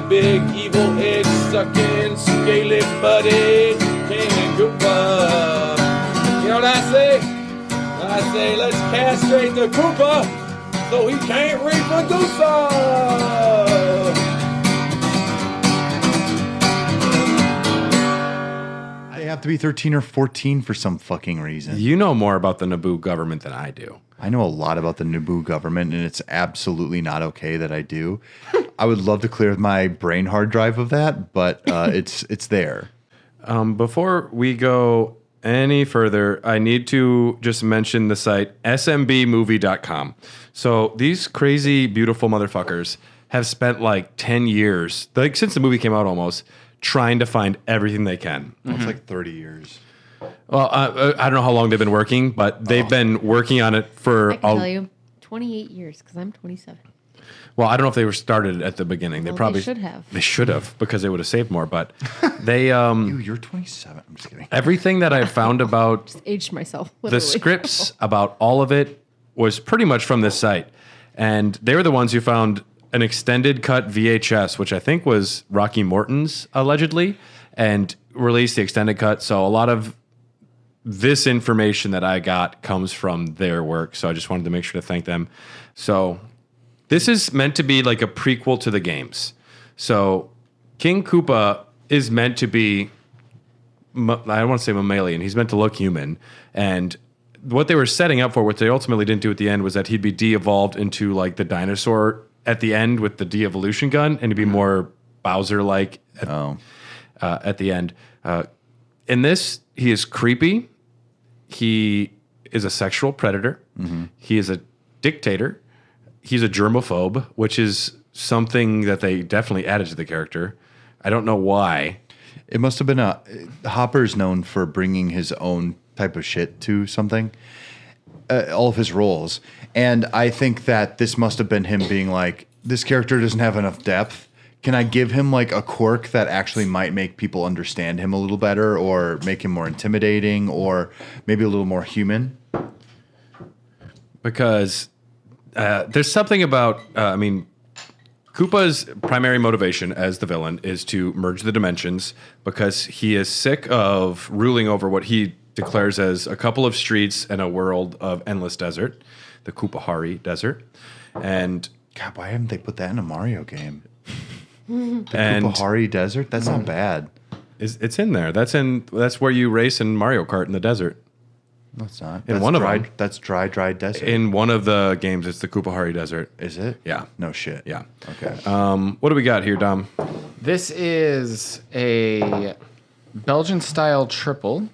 big evil egg sucking scaly buddy King Koopa. You know what I say? I say let's castrate the Koopa so he can't reproduce us. They have to be 13 or 14 for some fucking reason. You know more about the Naboo government than I do. I know a lot about the Naboo government, and it's absolutely not okay that I do. I would love to clear my brain hard drive of that, but it's there. Before we go any further, I need to just mention the site smbmovie.com. So these crazy, beautiful motherfuckers have spent like 10 years, like since the movie came out almost, trying to find everything they can. Well, it's like 30 years. Well, I don't know how long they've been working, but they've been working on it for... I can tell you, 28 years, because I'm 27. Well, I don't know if they were started at the beginning. They Well, probably they should have. They should have, because they would have saved more. But they, You're 27. I'm just kidding. everything that I found about Just aged myself. the Literally. scripts, about all of it, was pretty much from this site. And they were the ones who found an extended cut VHS, which I think was Rocky Morton's allegedly, and released the extended cut. So a lot of this information that I got comes from their work. So I just wanted to make sure to thank them. So this is meant to be like a prequel to the games. So King Koopa is meant to be, I don't want to say mammalian. He's meant to look human. And what they were setting up for, what they ultimately didn't do at the end, was that he'd be de-evolved into like the dinosaur at the end with the de-evolution gun, and he'd be more Bowser-like at the end. In this, he is creepy. He is a sexual predator. He is a dictator. He's a germaphobe, which is something that they definitely added to the character. I don't know why. It must have been Hopper's known for bringing his own type of shit to something, all of his roles. And I think that this must have been him being like, this character doesn't have enough depth. Can I give him like a quirk that actually might make people understand him a little better, or make him more intimidating, or maybe a little more human? Because there's something about, Koopa's primary motivation as the villain is to merge the dimensions, because he is sick of ruling over what he declares as a couple of streets and a world of endless desert, the Koopahari Desert. And God, why haven't they put that in a Mario game? and Koopahari Desert? That's not bad. it's in there. That's where you race in Mario Kart in the desert. No, it's not. In one of them. That's dry desert. In one of the games, it's the Koopahari Desert. Is it? Yeah. No shit. Yeah. Okay. What do we got here, Dom? This is a Belgian-style triple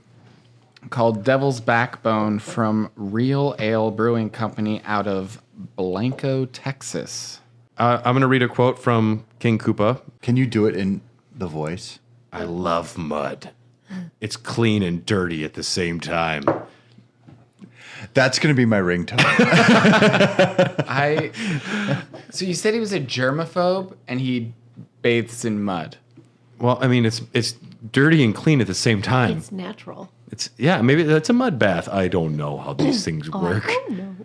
called Devil's Backbone from Real Ale Brewing Company out of Blanco, Texas. I'm going to read a quote from King Koopa. Can you do it in the voice? I love mud. It's clean and dirty at the same time. That's going to be my ringtone. So you said he was a germaphobe and he bathes in mud. Well, I mean, it's dirty and clean at the same time. It's natural. Maybe that's a mud bath. I don't know how these things work. I don't know.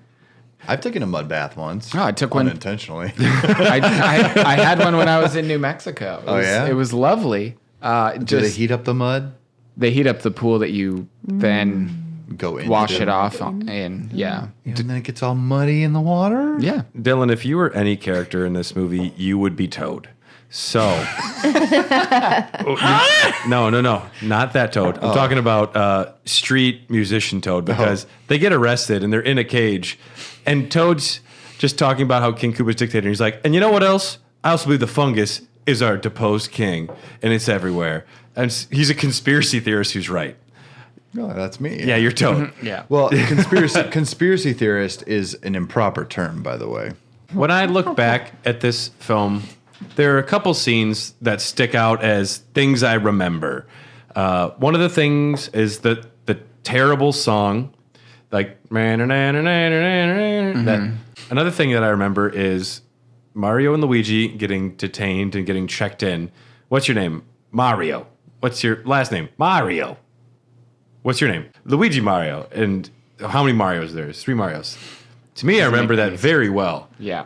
I've taken a mud bath once. Oh, I took one unintentionally. I had one when I was in New Mexico. It was lovely. Do they heat up the mud? They heat up the pool that you then Go in. wash it off in. Yeah. And then it gets all muddy in the water? Yeah. Dylan, if you were any character in this movie, you would be Toad. So, no, not that Toad. I'm talking about street musician Toad, because they get arrested and they're in a cage, and Toad's just talking about how King Koopa's dictator. And he's like, and you know what else? I also believe the fungus is our deposed king, and it's everywhere. And he's a conspiracy theorist who's right. No, that's me. Yeah, you're Toad. Yeah. Well, conspiracy theorist is an improper term, by the way. When I look back at this film, there are a couple scenes that stick out as things I remember. One of the things is the terrible song, like that. Another thing that I remember is Mario and Luigi getting detained and getting checked in. What's your name? Mario. What's your last name? Mario. What's your name? Luigi Mario. And how many Marios there? There's 3 Marios. To me, I remember that very well. Yeah.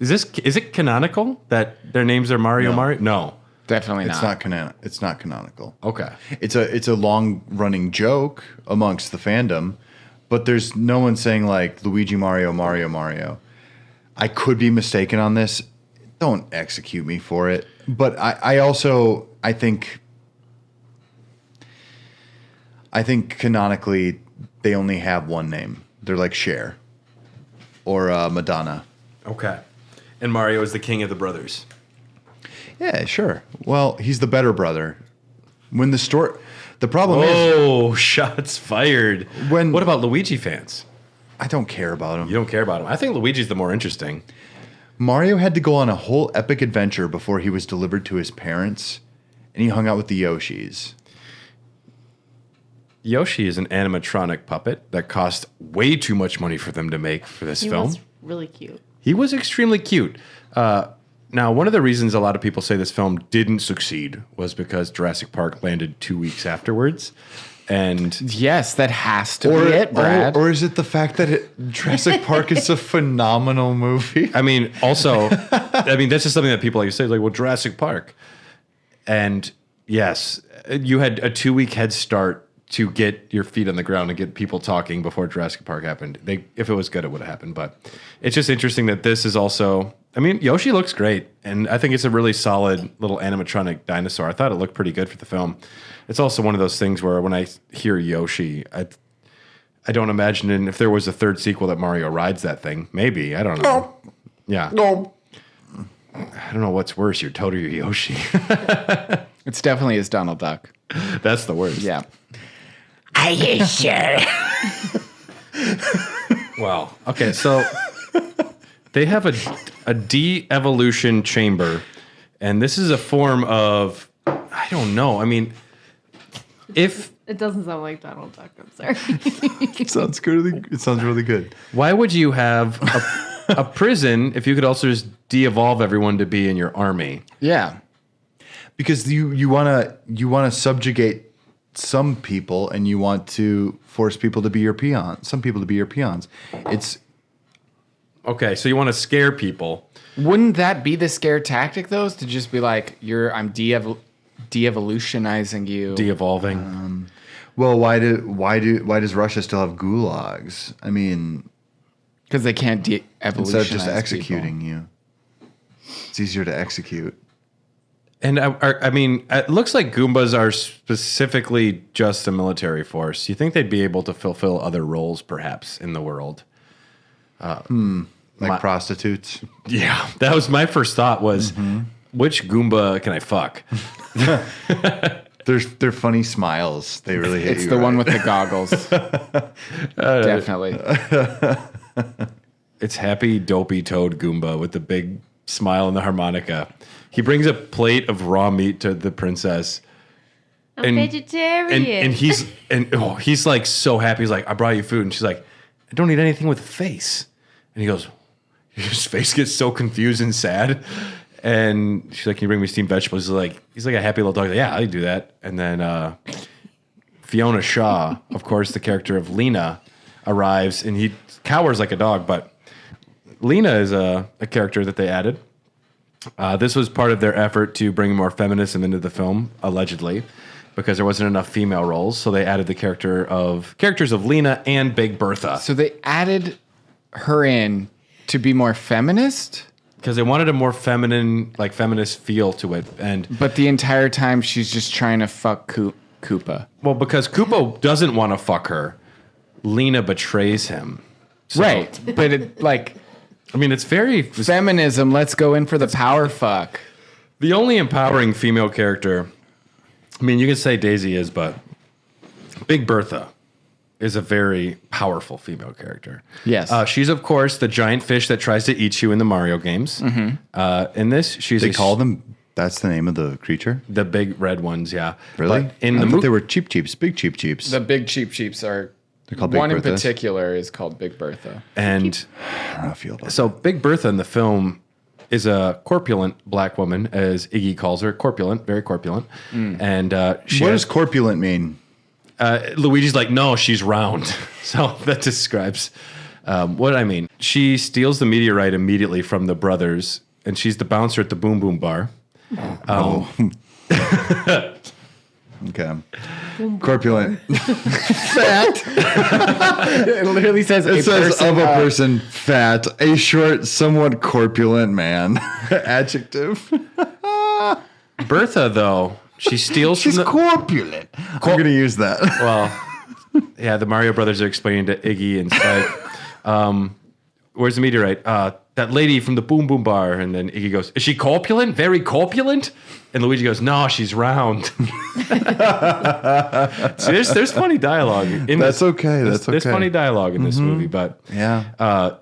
Is it canonical that their names are Mario? No. Mario? No. Definitely It's not. It's not canonical. Okay. It's a long running joke amongst the fandom, but there's no one saying like Luigi Mario Mario Mario. I could be mistaken on this. Don't execute me for it. But I think canonically they only have one name. They're like Cher or Madonna. Okay. And Mario is the king of the brothers. Yeah, sure. Well, he's the better brother. The problem is, shots fired. What about Luigi fans? I don't care about him. You don't care about him. I think Luigi's the more interesting. Mario had to go on a whole epic adventure before he was delivered to his parents, and he hung out with the Yoshis. Yoshi is an animatronic puppet that cost way too much money for them to make for this He film. was really cute. He was extremely cute. Now, one of the reasons a lot of people say this film didn't succeed was because Jurassic Park landed 2 weeks afterwards. And Yes, that has to be it, Brad. Or is it the fact that Jurassic Park is a phenomenal movie? I mean, also, that's just something that people like to say, like, well, Jurassic Park. And yes, you had a 2-week head start to get your feet on the ground and get people talking before Jurassic Park happened. If it was good, it would have happened. But it's just interesting that this is also, Yoshi looks great. And I think it's a really solid little animatronic dinosaur. I thought it looked pretty good for the film. It's also one of those things where when I hear Yoshi, I don't imagine if there was a third sequel that Mario rides that thing. Maybe. I don't know. Yeah. No. I don't know what's worse, your Toad or your Yoshi. It's definitely his Donald Duck. That's the worst. Yeah. Are you sure? Wow. Okay, so they have a de-evolution chamber, and this is a form of, I don't know. If It doesn't sound like Donald Duck. I'm sorry. It sounds really good. why would you have a prison if you could also just de-evolve everyone to be in your army? Yeah. Because you wanna subjugate some people, and you want to force people to be your peons. Some people to be your peons. It's Okay, so you want to scare people. Wouldn't that be the scare tactic, though? Is to just be like, I'm de-evolutionizing you. De-evolving. well, why does Russia still have gulags? Because they can't de-evolutionize Instead of just people. executing you, it's easier to execute. And it looks like Goombas are specifically just a military force. You think they'd be able to fulfill other roles, perhaps, in the world? Like prostitutes. Yeah, that was my first thought was, which Goomba can I fuck? They're funny smiles. They really hit It's you. the one right? with the goggles. Definitely. It's happy, dopey Toad Goomba with the big smile and the harmonica. He brings a plate of raw meat to the princess. I'm vegetarian. And he's like so happy. He's like, I brought you food. And she's like, I don't eat anything with a face. And he goes, his face gets so confused and sad. And she's like, can you bring me steamed vegetables? He's like a happy little dog. He's like, yeah, I can do that. And then Fiona Shaw, of course, the character of Lena, arrives and he cowers like a dog. But Lena is a character that they added. This was part of their effort to bring more feminism into the film, allegedly, because there wasn't enough female roles. So they added the characters of Lena and Big Bertha. So they added her in to be more feminist? Because they wanted a more feminine, like feminist feel to it. But the entire time she's just trying to fuck Koopa. Well, because Koopa doesn't want to fuck her, Lena betrays him. So, Right. But it's very... feminism, let's go in for the power fuck. The only empowering female character, you can say Daisy is, but Big Bertha is a very powerful female character. Yes. She's, of course, the giant fish that tries to eat you in the Mario games. In this, she's They call them. That's the name of the creature. the big red ones, yeah. Really? But in I the thought they were cheap cheeps, big cheap cheeps. The big cheeps are... They're called Big one in Berthas? particular is called Big Bertha. and I don't know how I feel about so Big Bertha in the film is a corpulent black woman, as Iggy calls her, corpulent, very corpulent. And she What has- does corpulent mean? Luigi's like, no, she's round. So that describes what I mean. She steals the meteorite immediately from the brothers, and she's the bouncer at the Boom Boom Bar. Okay. Corpulent. Fat. It literally says It says of a person, fat, a short, somewhat corpulent man. Adjective. Bertha, though, she steals She's from the... corpulent. I'm going to use that. Well, yeah, the Mario brothers are explaining to Iggy and Spike, where's the meteorite? That lady from the Boom Boom Bar. And then Iggy goes, is she corpulent? Very corpulent? And Luigi goes, no, she's round. So there's funny dialogue. That's okay. There's funny dialogue in this movie, but Yeah.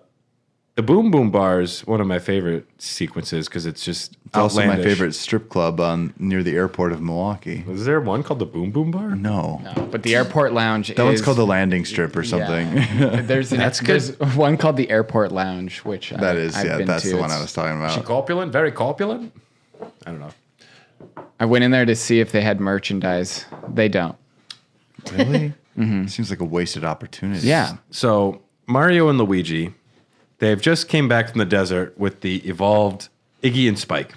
the Boom Boom Bar is one of my favorite sequences because it's just It's also my outlandish. favorite strip club near the airport of Milwaukee. Was there one called the Boom Boom Bar? No. But the airport lounge That one's called the landing strip or something. There's one called the airport lounge, which I've been that's to. the one It's- I was talking Is she about. corpulent? Very corpulent? I don't know. I went in there to see if they had merchandise. They don't. Really? Seems like a wasted opportunity. Yeah. So Mario and Luigi, they've just came back from the desert with the evolved Iggy and Spike.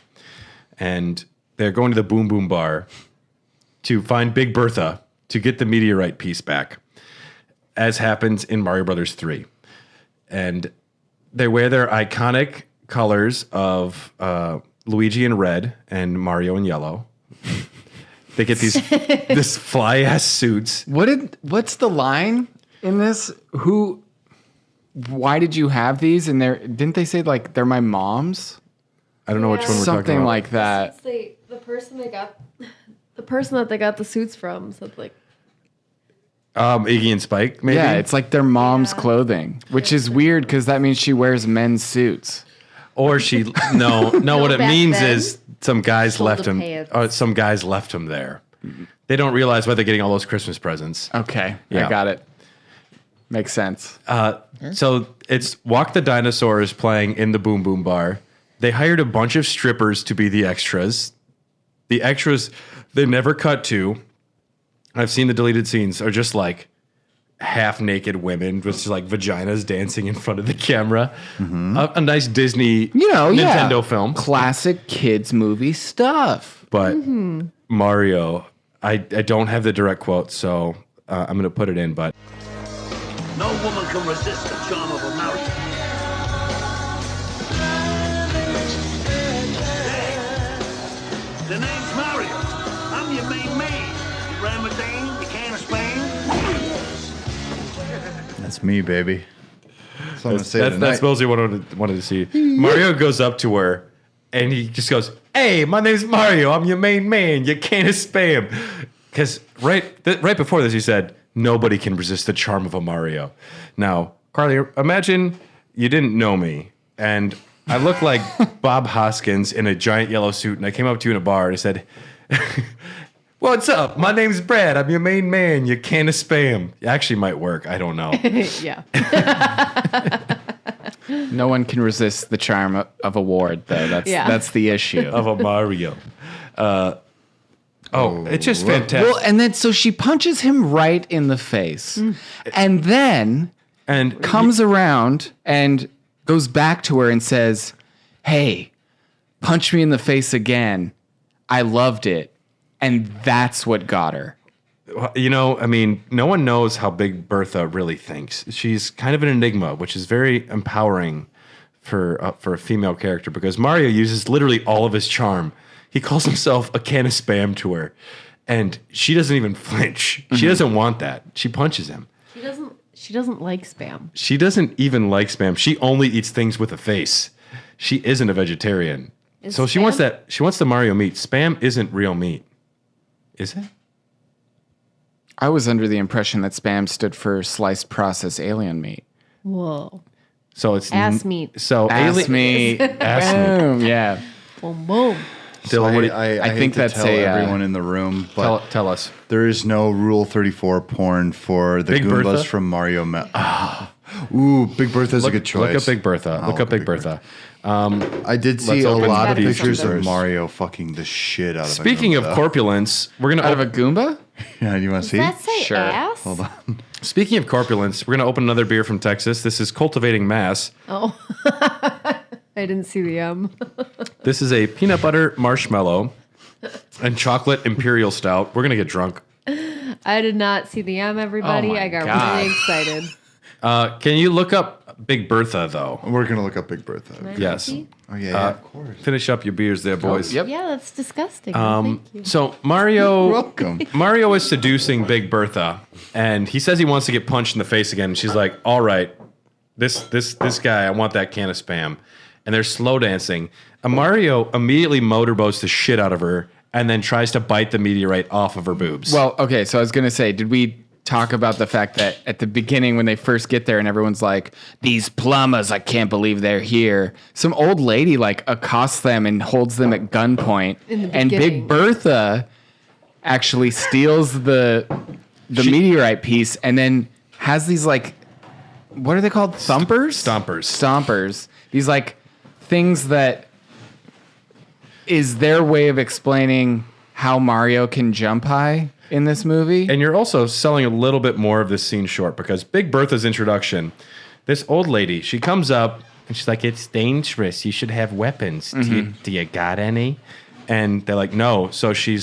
And they're going to the Boom Boom Bar to find Big Bertha to get the meteorite piece back, as happens in Mario Brothers 3. And they wear their iconic colors of Luigi in red and Mario in yellow. They get this fly ass suits. What's the line in this? Why did you have these? And didn't they say like they're my mom's? I don't know which one we're talking about. Something like that. The person that they got the suits from said like. Iggy and Spike, maybe. Yeah, it's like their mom's clothing, which is weird because that means she wears men's suits. Or she no. What it back means then. is some guys Shoulder left him. pads. Or some guys left him there. They don't realize why they're getting all those Christmas presents. Okay, Yeah. I got it. Makes sense. So it's Walk the Dinosaurs playing in the Boom Boom Bar. They hired a bunch of strippers to be the extras. The extras they never cut to. I've seen the deleted scenes are just like half naked women with just like vaginas dancing in front of the camera. A nice Disney, Nintendo film. Classic kids movie stuff. But Mario, I don't have the direct quote, so I'm going to put it in. But No woman can resist the charm of a Mario. The name's Mario. I'm your main man. You Ramadan, you can of Spain. That's me, baby. That's what I'm gonna say that's tonight. mostly what I wanted to see. Mario goes up to her, and he just goes, "Hey, my name's Mario. I'm your main man. You can't spam." Because right before this, he said, "Nobody can resist the charm of a Mario." Now, Carly, imagine you didn't know me, and I look like Bob Hoskins in a giant yellow suit, and I came up to you in a bar and I said, "What's up? My name's Brad. I'm your main man. You can't spam." It actually might work. I don't know. Yeah. No one can resist the charm of a ward, though. That's the issue. Of a Mario. It's just fantastic. Well, and then so she punches him right in the face, and then comes around and goes back to her and says, "Hey, punch me in the face again. I loved it." And that's what got her. I mean, no one knows how Big Bertha really thinks. She's kind of an enigma, which is very empowering for a female character because Mario uses literally all of his charm. He calls himself a can of spam to her, and she doesn't even flinch. She doesn't want that. She punches him. She doesn't like spam. She doesn't even like spam. She only eats things with a face. She isn't a vegetarian. So she wants that. She wants the Mario meat. Spam isn't real meat. Is it? I was under the impression that spam stood for sliced processed alien meat. Whoa. So it's Ass meat. So Ass meat. Ass meat. Boom. Yeah. Boom, boom. Dylan, what do you- I think hate to that's tell a, everyone in the room, but tell us. there is no Rule 34 porn for the Big Goombas Bertha? from Mario. Ooh, Big Bertha's a good choice. Look up Big Bertha. I'll Look up Big Bertha. I did see Let's a open lot of the pictures of pictures. Mario fucking the shit out of Speaking of Goomba. corpulence, we're gonna Out of a Goomba? Yeah, you want to see? Does that say Sure. ass? Hold on. Speaking of corpulence, we're gonna open another beer from Texas. This is Cultivating Mass. Oh. I didn't see the M. This is a peanut butter marshmallow and chocolate imperial stout. We're gonna get drunk. I did not see the M, everybody. Oh my I got God. really excited. Can you look up Big Bertha though? We're gonna look up Big Bertha. Yes. Oh yeah, of course. Finish up your beers there, boys. Yep. Yeah, that's disgusting. Thank you. So Mario, Welcome. Mario is seducing Big Bertha, and he says he wants to get punched in the face again. And she's like, "All right, this guy, I want that can of spam." And they're slow dancing. And Mario immediately motorboats the shit out of her, and then tries to bite the meteorite off of her boobs. Well, okay, so I was going to say, did we talk about the fact that at the beginning when they first get there and everyone's like, "These plumbers, I can't believe they're here." Some old lady like accosts them and holds them at gunpoint. In the and beginning. Big Bertha actually steals the meteorite piece and then has these like, what are they called? Thumpers? Stompers. These like things that is their way of explaining how Mario can jump high in this movie. And you're also selling a little bit more of this scene short because Big Bertha's introduction, this old lady, she comes up and she's like, it's dangerous. You should have weapons. Do you got any? And they're like, no. So she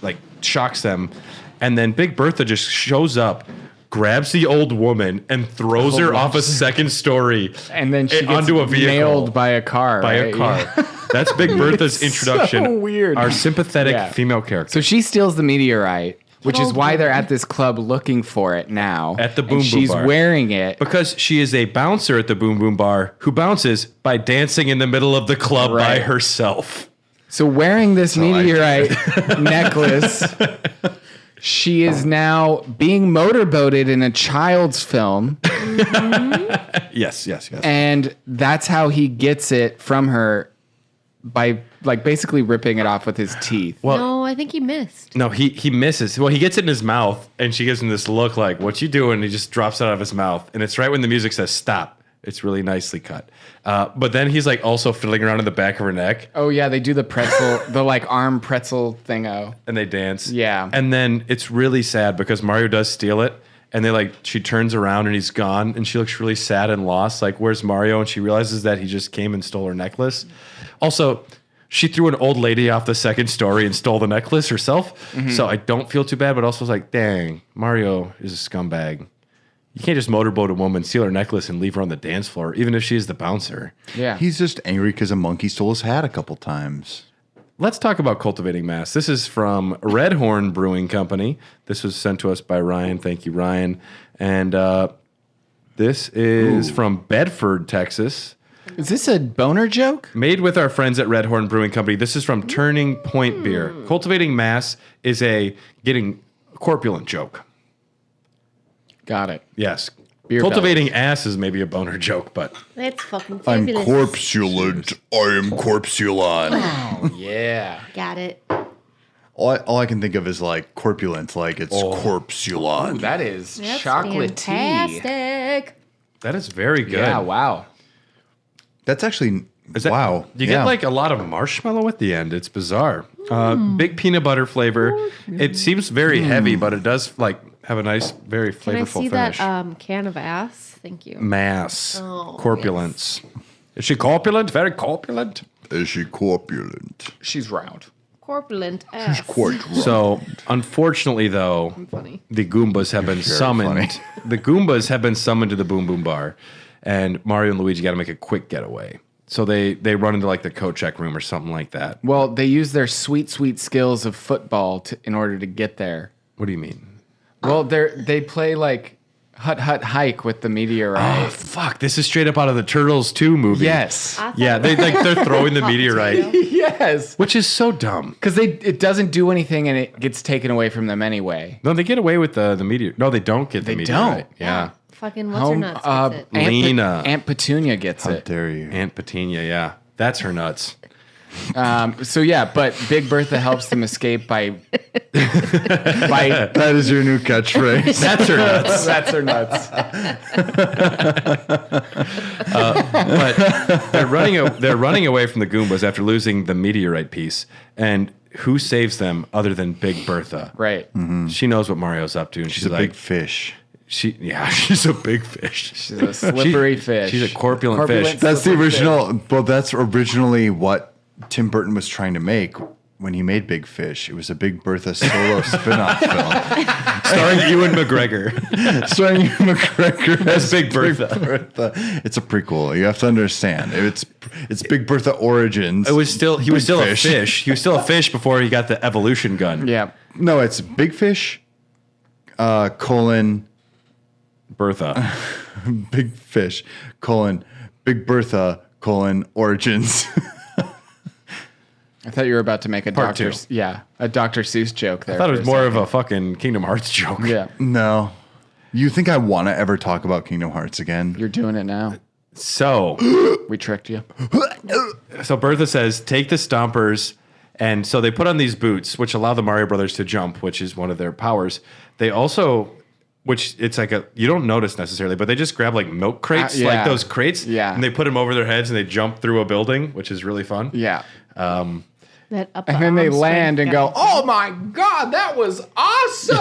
like shocks them. And then Big Bertha just shows up, grabs the old woman and throws her off a second story and then she gets onto a vehicle. nailed by a car. By a car. Yeah. That's Big Bertha's introduction. So weird. Our sympathetic female character. So she steals the meteorite, which is why they're at this club looking for it now. At the Boom and Boom she's Bar. wearing it. Because she is a bouncer at the Boom Boom Bar who bounces by dancing in the middle of the club by herself. So wearing this meteorite necklace, she is now being motorboated in a child's film. Yes. And that's how he gets it from her by like basically ripping it off with his teeth. Well, No, I think he missed. no, he misses. Well, he gets it in his mouth, and she gives him this look like, what you doing? And he just drops it out of his mouth. And it's right when the music says stop. It's really nicely cut. But then he's like also fiddling around in the back of her neck. Oh yeah, they do the pretzel, the like arm pretzel thingo. And they dance. Yeah. And then it's really sad because Mario does steal it. And she turns around and he's gone. And she looks really sad and lost. Like, where's Mario? And she realizes that he just came and stole her necklace. Also, she threw an old lady off the second story and stole the necklace herself. So I don't feel too bad, but also was like, dang, Mario is a scumbag. You can't just motorboat a woman, steal her necklace, and leave her on the dance floor, even if she's the bouncer. Yeah. He's just angry because a monkey stole his hat a couple times. Let's talk about cultivating mass. This is from Red Horn Brewing Company. This was sent to us by Ryan. Thank you, Ryan. And this is from Bedford, Texas. Is this a boner joke? Made with our friends at Red Horn Brewing Company. This is from Turning Point Beer. Cultivating mass is a getting corpulent joke. Got it. Yes. Beer Cultivating ass is maybe a boner joke, but That's fucking I'm fabulous. corpulent. I am corpulent. Oh yeah. Got it. all I can think of is like corpulent, like it's corpulent. That is That's chocolatey. fantastic. that is very good. Yeah, wow. That's actually Is that, wow. You get like a lot of marshmallow at the end. It's bizarre. Big peanut butter flavor. It seems very heavy, but it does like have a nice, very Can I flavorful see finish. that can of ass? Thank you. Mass. Oh, Corpulence. Is she corpulent? Very corpulent? Is she corpulent? She's round. Corpulent ass. So, unfortunately, though, Funny. the Goombas have been summoned. The Goombas have been summoned to the Boom Boom Bar, and Mario and Luigi got to make a quick getaway. So they run into like the coat check room or something like that. Well, they use their sweet skills of football in order to get there. What do you mean? Well, they play like hut hike with the meteorite. Oh, fuck. This is straight up out of the Turtles 2 movie. Yes. Yeah, they're throwing the meteorite, Yes. which is so dumb. Because it doesn't do anything and it gets taken away from them anyway. No, they get away with the meteor. No, they don't get the They meteorite. don't. Yeah. Fucking what's her nuts? Gets it. Lena. Aunt Petunia gets How it. dare you? Aunt Petunia, yeah. That's her nuts. So yeah, but Big Bertha helps them escape by That is your new catchphrase. That's her nuts. that's her nuts. But they're running away from the Goombas after losing the meteorite piece. And who saves them other than Big Bertha? Right. She knows what Mario's up to, and She's a like, big fish. she's a big fish. She's a slippery fish. She's a corpulent fish. That's the slippery original. Well, that's originally what Tim Burton was trying to make when he made Big Fish. It was a Big Bertha solo spin-off film Starring Ewan McGregor. starring Ewan McGregor As Big Bertha. It's a prequel. You have to understand. It's Big Bertha Origins. He was still Big a fish. He was still a fish before he got the evolution gun. Yeah. No, it's Big Fish, colon, Bertha. Big Fish, colon, Big Bertha, colon, Origins. I thought you were about to make a Part Dr. two. Yeah, a Dr. Seuss joke there. I thought it for was a more second. of a fucking Kingdom Hearts joke. Yeah, No. You think I want to ever talk about Kingdom Hearts again? you're doing it now. So We tricked you. Bertha says, take the stompers. And so they put on these boots, which allow the Mario Brothers to jump, which is one of their powers. They also, which it's like you don't notice necessarily, but they just grab like milk crates, yeah. like those crates. Yeah. And they put them over their heads and they jump through a building, which is really fun. Yeah. That upper And then they arm land and strength go, guy. "Oh my god, that was awesome!"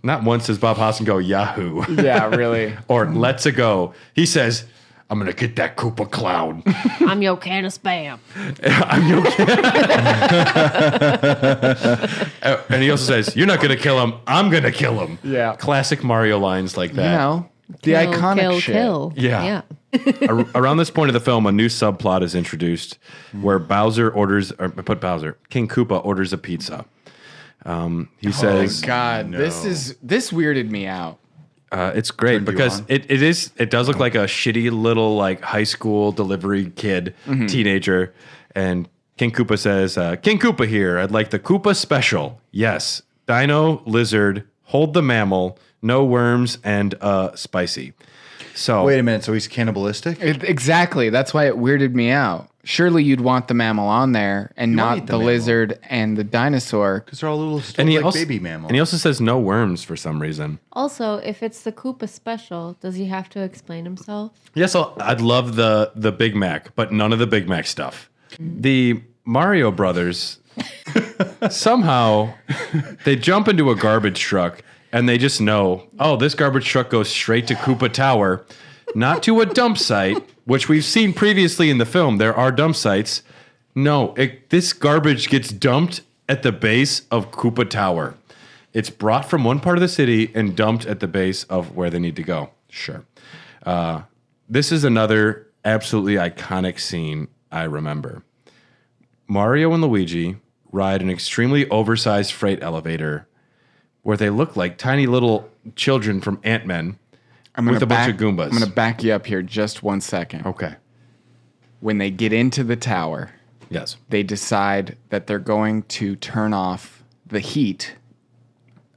Not once does Bob Hoskins go Yahoo Yeah, really. or Let's a go. He says, "I'm gonna get that Koopa clown." I'm your can of spam. I'm your and he also says, "You're not gonna kill him. I'm gonna kill him." Yeah. Classic Mario lines like that. You know, the Kill, iconic kill, shit. kill. Yeah. Around this point of the film, a new subplot is introduced where King Koopa orders a pizza. He says, God, this weirded me out. it's great Turned you because on? it does look like a shitty little like high school delivery kid, teenager. And King Koopa says, King Koopa here. I'd like the Koopa special. Yes. Dino, lizard, hold the mammal, no worms, and spicy. So Wait a minute. So he's cannibalistic? Exactly. That's why it weirded me out. Surely you'd want the mammal on there and wanna not eat the the mammal. lizard and the dinosaur. Because they're all little still and he like also, baby mammals. And he also says no worms for some reason. Also, if it's the Koopa special, does he have to explain himself? Yes, I'd love the Big Mac, but none of the Big Mac stuff. The Mario Brothers somehow they jump into a garbage truck and they just know, oh, this garbage truck goes straight to Koopa Tower, not to a dump site, which we've seen previously in the film. There are dump sites. No, this garbage gets dumped at the base of Koopa Tower. It's brought from one part of the city and dumped at the base of where they need to go. Sure. This is another absolutely iconic scene I remember. Mario and Luigi ride an extremely oversized freight elevator where they look like tiny little children from Ant-Man with a bunch of Goombas. I'm going to back you up here just 1 second. Okay. When they get into the tower, Yes. they decide that they're going to turn off the heat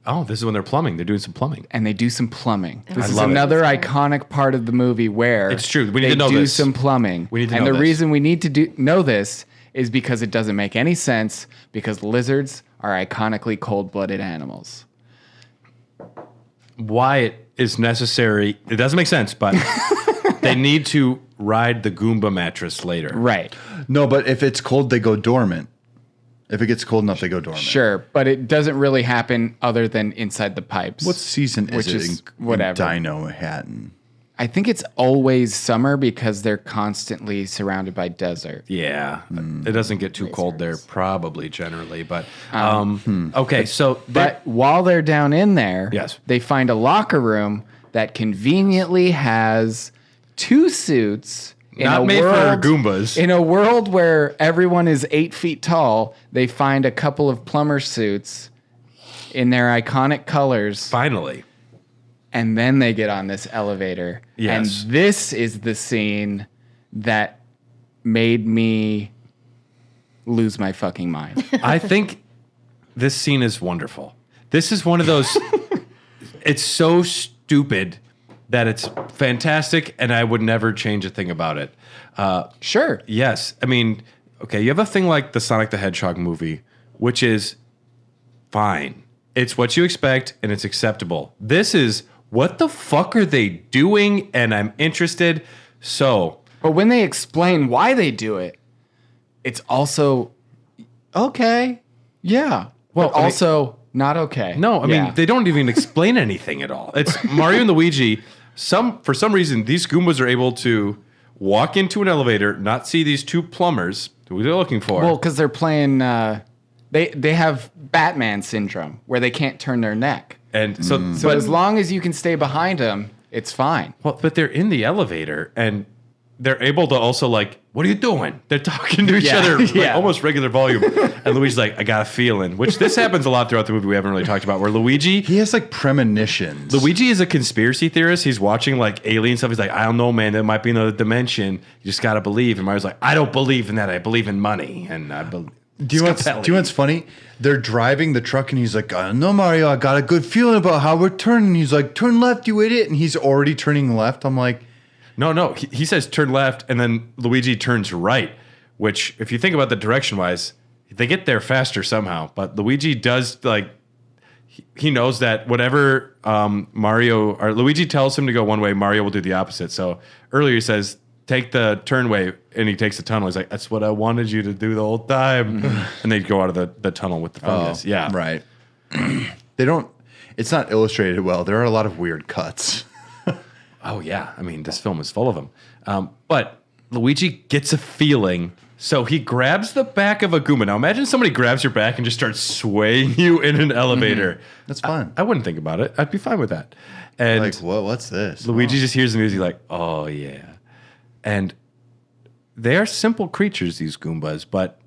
Oh, this is when they're plumbing. They're doing some plumbing. and they do some plumbing. This is love it. another iconic part of the movie where It's true. We need they to know do this. some plumbing. We need to and know the this. reason we need to know this is because it doesn't make any sense because lizards are iconically cold-blooded animals. Why it is necessary, it doesn't make sense, but they need to ride the Goomba mattress later. Right. No, but if it's cold, they go dormant. If it gets cold enough, they go dormant. Sure, but it doesn't really happen other than inside the pipes. What season is Which it is in whatever. Dino Hatton? I think it's always summer because they're constantly surrounded by desert. Yeah. It doesn't get too cold there, probably, generally. But, okay, so... But while they're down in there, Yes. they find a locker room that conveniently has two suits. Not made for Goombas. In a world where everyone is 8 feet tall, they find a couple of plumber suits in their iconic colors. Finally. And then they get on this elevator. Yes. And this is the scene that made me lose my fucking mind. I think this scene is wonderful. This is one of those... it's so stupid that it's fantastic, and I would never change a thing about it. Sure. Yes. I mean, okay, you have a thing like the Sonic the Hedgehog movie, which is fine. It's what you expect, and it's acceptable. This is, what the fuck are they doing? And I'm interested. So, But when they explain why they do it, it's also okay. Yeah. Well, But I mean- also not okay. no, I Yeah. mean, they don't even explain anything at all. It's Mario and Luigi. For some reason, these Goombas are able to walk into an elevator, not see these two plumbers who they're looking for. Well, because they're playing. They have Batman syndrome where they can't turn their neck. and so, So as long as you can stay behind them, it's fine. well, but they're in the elevator and they're able to also like, what are you doing? They're talking to each Yeah, other like yeah. almost regular volume. And Luigi's like, I got a feeling, which this happens a lot throughout the movie. We haven't really talked about where Luigi He has like premonitions. Luigi is a conspiracy theorist. He's watching like alien stuff. He's like, I don't know, man. There might be another dimension. You just got to believe. And Mario's like, I don't believe in that. I believe in money. And I believe. Do you know what's funny? They're driving the truck and he's like, no, Mario, I got a good feeling about how we're turning. He's like, turn left, you idiot. And he's already turning left. I'm like, No. He says turn left, and then Luigi turns right. Which, if you think about the direction wise, they get there faster somehow. But Luigi does like. He knows that whatever Mario or Luigi tells him to go one way, Mario will do the opposite. So earlier he says take the turnway, and he takes the tunnel. He's like, that's what I wanted you to do the whole time. And they go out of the tunnel with the fungus. Yeah. Right. They don't, it's not illustrated well. There are a lot of weird cuts. Oh, yeah. I mean, this film is full of them. But Luigi gets a feeling. So he grabs the back of a Goomba. Now, imagine somebody grabs your back and just starts swaying you in an elevator. That's fun. I wouldn't think about it. I'd be fine with that. And Like, what's this? Luigi just hears the music like, oh, yeah. And they are simple creatures, these Goombas, but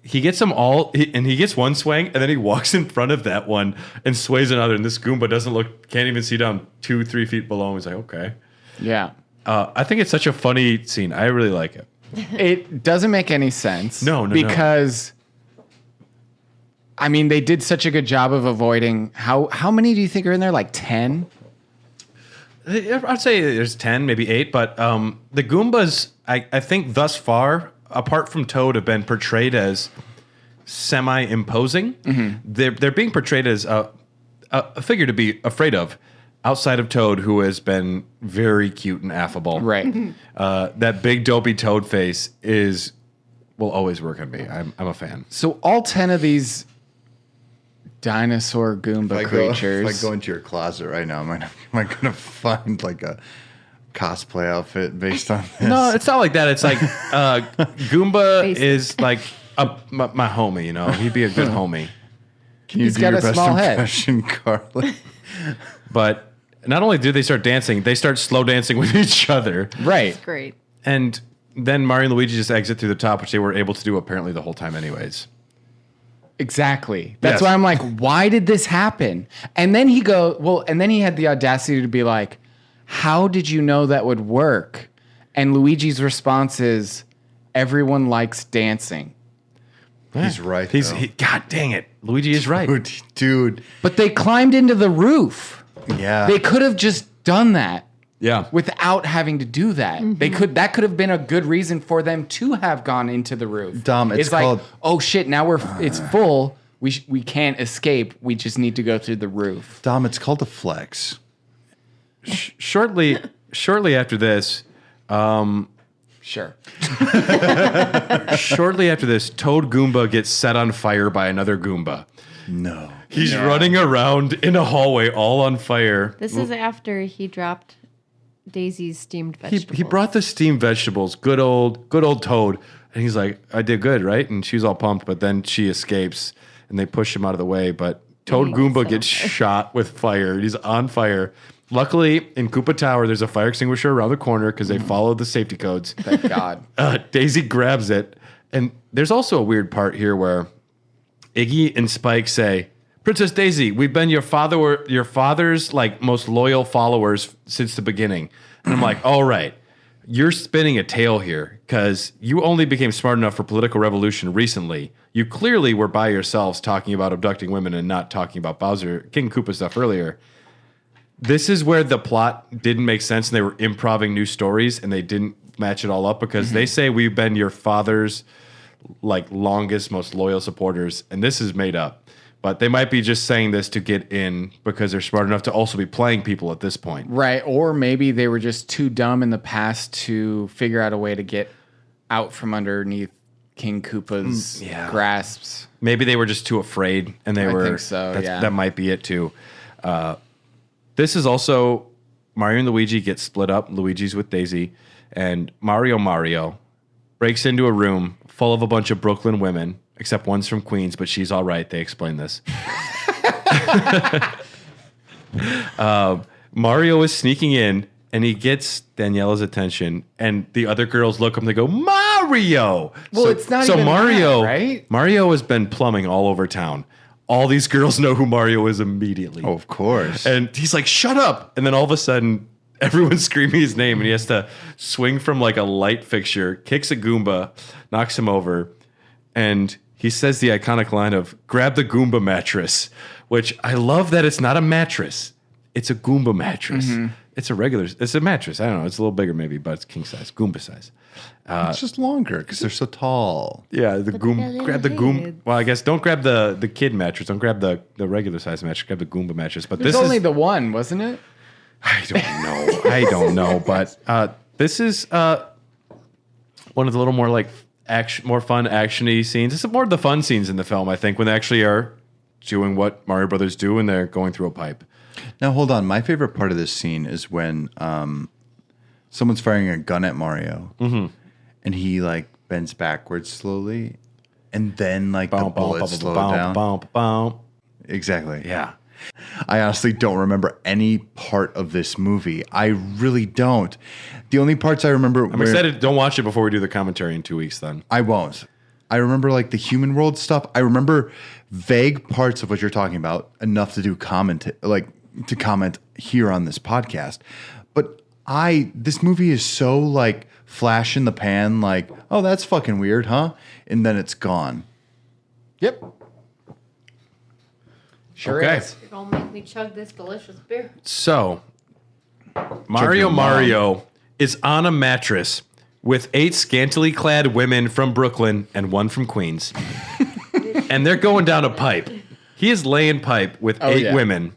he gets them all, and he gets one swing, and then he walks in front of that one and sways another, and this Goomba can't even see down 2-3 feet below him. He's like, okay. Yeah. I think it's such a funny scene. I really like it. It doesn't make any sense. No. Because, I mean, they did such a good job of avoiding, how many do you think are in there? Like 10? I'd say there's 10, maybe 8, but the Goombas, I think thus far, apart from Toad, have been portrayed as semi-imposing. They're being portrayed as a figure to be afraid of, outside of Toad, who has been very cute and affable. Right. That big dopey Toad face will always work on me. I'm a fan. So all 10 of these dinosaur Goomba creatures. If I go into your closet right now, am I going to find like a cosplay outfit based on this? No, it's not like that. It's like Goomba is like my homie, you know? He'd be a good homie. Can you He's do got your a best small head. impression, Carly? But not only do they start dancing, they start slow dancing with each other. Right. Great. And then Mario and Luigi just exit through the top, which they were able to do apparently the whole time anyways. Exactly. That's Yes. why I'm like, why did this happen? And then he had the audacity to be like, how did you know that would work? And Luigi's response is, everyone likes dancing. He's right. God dang it. Luigi is right. Dude. But they climbed into the roof. Yeah. They could have just done that Yeah. without having to do that. That could have been a good reason for them to have gone into the roof. Dom, it's like, called- oh shit, now it's full. We can't escape. We just need to go through the roof. Dom, it's called a flex. Shortly after this, Sure. Shortly after this, Toad Goomba gets set on fire by another Goomba. No. He's running around in a hallway all on fire. This is after he dropped Daisy's steamed vegetables. He brought the steamed vegetables. Good old Toad. And he's like, I did good, right? And she's all pumped, but then she escapes and they push him out of the way. But Toad Dang, Goomba so gets fire. shot with fire. He's on fire. Luckily, in Koopa Tower, there's a fire extinguisher around the corner because they followed the safety codes. Thank God. Daisy grabs it. And there's also a weird part here where Iggy and Spike say, Princess Daisy, we've been your father's like most loyal followers since the beginning. And I'm like, all right, you're spinning a tale here because you only became smart enough for political revolution recently. You clearly were by yourselves talking about abducting women and not talking about King Koopa stuff earlier. This is where the plot didn't make sense and they were improvising new stories and they didn't match it all up because they say we've been your father's like longest, most loyal supporters, and this is made up. But they might be just saying this to get in because they're smart enough to also be playing people at this point. Right. Or maybe they were just too dumb in the past to figure out a way to get out from underneath King Koopa's grasps. Maybe they were just too afraid and they were. I think so, yeah. That might be it too. This is also Mario and Luigi get split up. Luigi's with Daisy, and Mario breaks into a room full of a bunch of Brooklyn women, except one's from Queens, but she's all right. They explain this. Mario is sneaking in, and he gets Daniela's attention, and the other girls look up and they go, Mario! Well, it's not even Mario, that, right? Mario has been plumbing all over town. All these girls know who Mario is immediately. Oh, of course. And he's like, shut up. And then all of a sudden, everyone's screaming his name, and he has to swing from like a light fixture, kicks a Goomba, knocks him over, and he says the iconic line of, grab the Goomba mattress, which I love that it's not a mattress. It's a Goomba mattress. It's a mattress. I don't know. It's a little bigger maybe, but it's king size, Goomba size. It's just longer because they're so tall. Yeah, they got little grab the Goomba. heads. Well, I guess don't grab the kid mattress. Don't grab the regular size mattress. Grab the Goomba mattress. But There's this only is the one, wasn't it? I don't know. But this is one of the little more like more fun actiony scenes. It's more of the fun scenes in the film, I think, when they actually are doing what Mario Brothers do and they're going through a pipe. Now, hold on. My favorite part of this scene is when someone's firing a gun at Mario, and he like bends backwards slowly, and then like the bullets slow down. Exactly. Yeah. I honestly don't remember any part of this movie. I really don't. The only parts I remember... I'm excited. Don't watch it before we do the commentary in 2 weeks then. I won't. I remember like the human world stuff. I remember vague parts of what you're talking about, enough to do comment here on this podcast. But this movie is so like flash in the pan, like, oh, that's fucking weird, huh? And then it's gone. Yep. Sure Okay. is. You're gonna make me chug this delicious beer. So, Mario is on a mattress with 8 scantily clad women from Brooklyn and 1 from Queens. And they're going down a pipe. He is laying pipe with 8 women.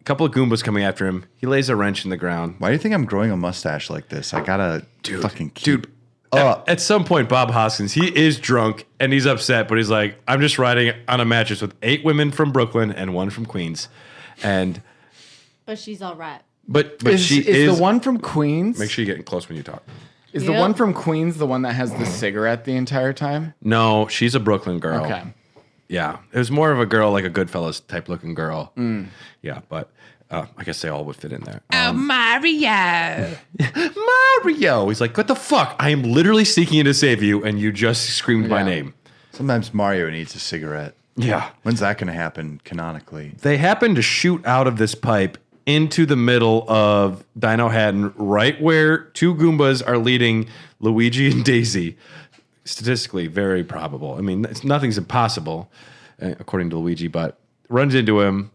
A couple of Goombas coming after him. He lays a wrench in the ground. Why do you think I'm growing a mustache like this? I gotta fucking keep At some point, Bob Hoskins, he is drunk and he's upset, but he's like, I'm just riding on a mattress with 8 women from Brooklyn and 1 from Queens. And But she's all right. but Is she is the one from Queens? Make sure you get close when you talk. Is the one from Queens the one that has the cigarette the entire time? No, she's a Brooklyn girl. Okay. Yeah. It was more of a girl, like a Goodfellas type looking girl. Yeah, but I guess they all would fit in there. Mario. Mario! He's like, what the fuck? I am literally seeking you to save you, and you just screamed my name. Sometimes Mario needs a cigarette. Yeah. When's that going to happen canonically? They happen to shoot out of this pipe into the middle of Dino Hatton, right where 2 Goombas are leading Luigi and Daisy. Statistically, very probable. I mean, nothing's impossible, according to Luigi, but runs into him.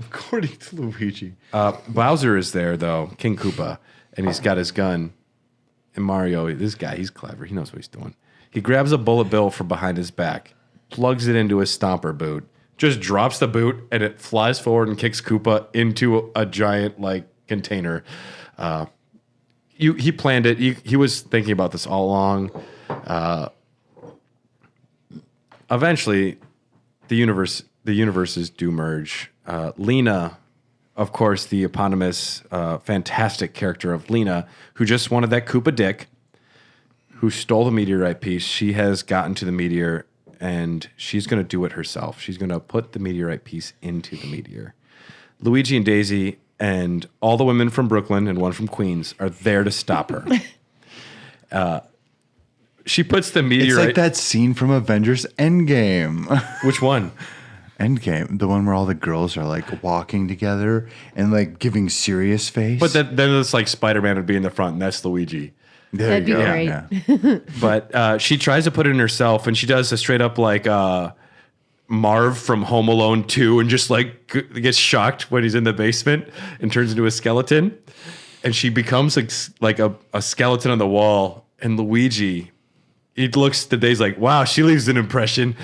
According to Luigi. Bowser is there, though, King Koopa, and he's got his gun. And Mario, this guy, he's clever. He knows what he's doing. He grabs a bullet bill from behind his back, plugs it into his stomper boot, just drops the boot, and it flies forward and kicks Koopa into a giant, like, container. He planned it. He was thinking about this all along. Eventually, the universes do merge. Lena, of course, the eponymous, fantastic character of Lena, who just wanted that Koopa dick, who stole the meteorite piece. She has gotten to the meteor, and she's going to do it herself. She's going to put the meteorite piece into the meteor. Luigi and Daisy and all the women from Brooklyn and 1 from Queens are there to stop her. She puts the meteorite... It's like that scene from Avengers Endgame. Which one? Endgame, the one where all the girls are like walking together and like giving serious face. But then it's like Spider-Man would be in the front, and that's Luigi. There That'd you be go. great. Yeah. But she tries to put it in herself, and she does a straight up like Marv from Home Alone 2 and just like gets shocked when he's in the basement and turns into a skeleton. And she becomes like a skeleton on the wall. And Luigi, he looks to Daisy like, wow, she leaves an impression.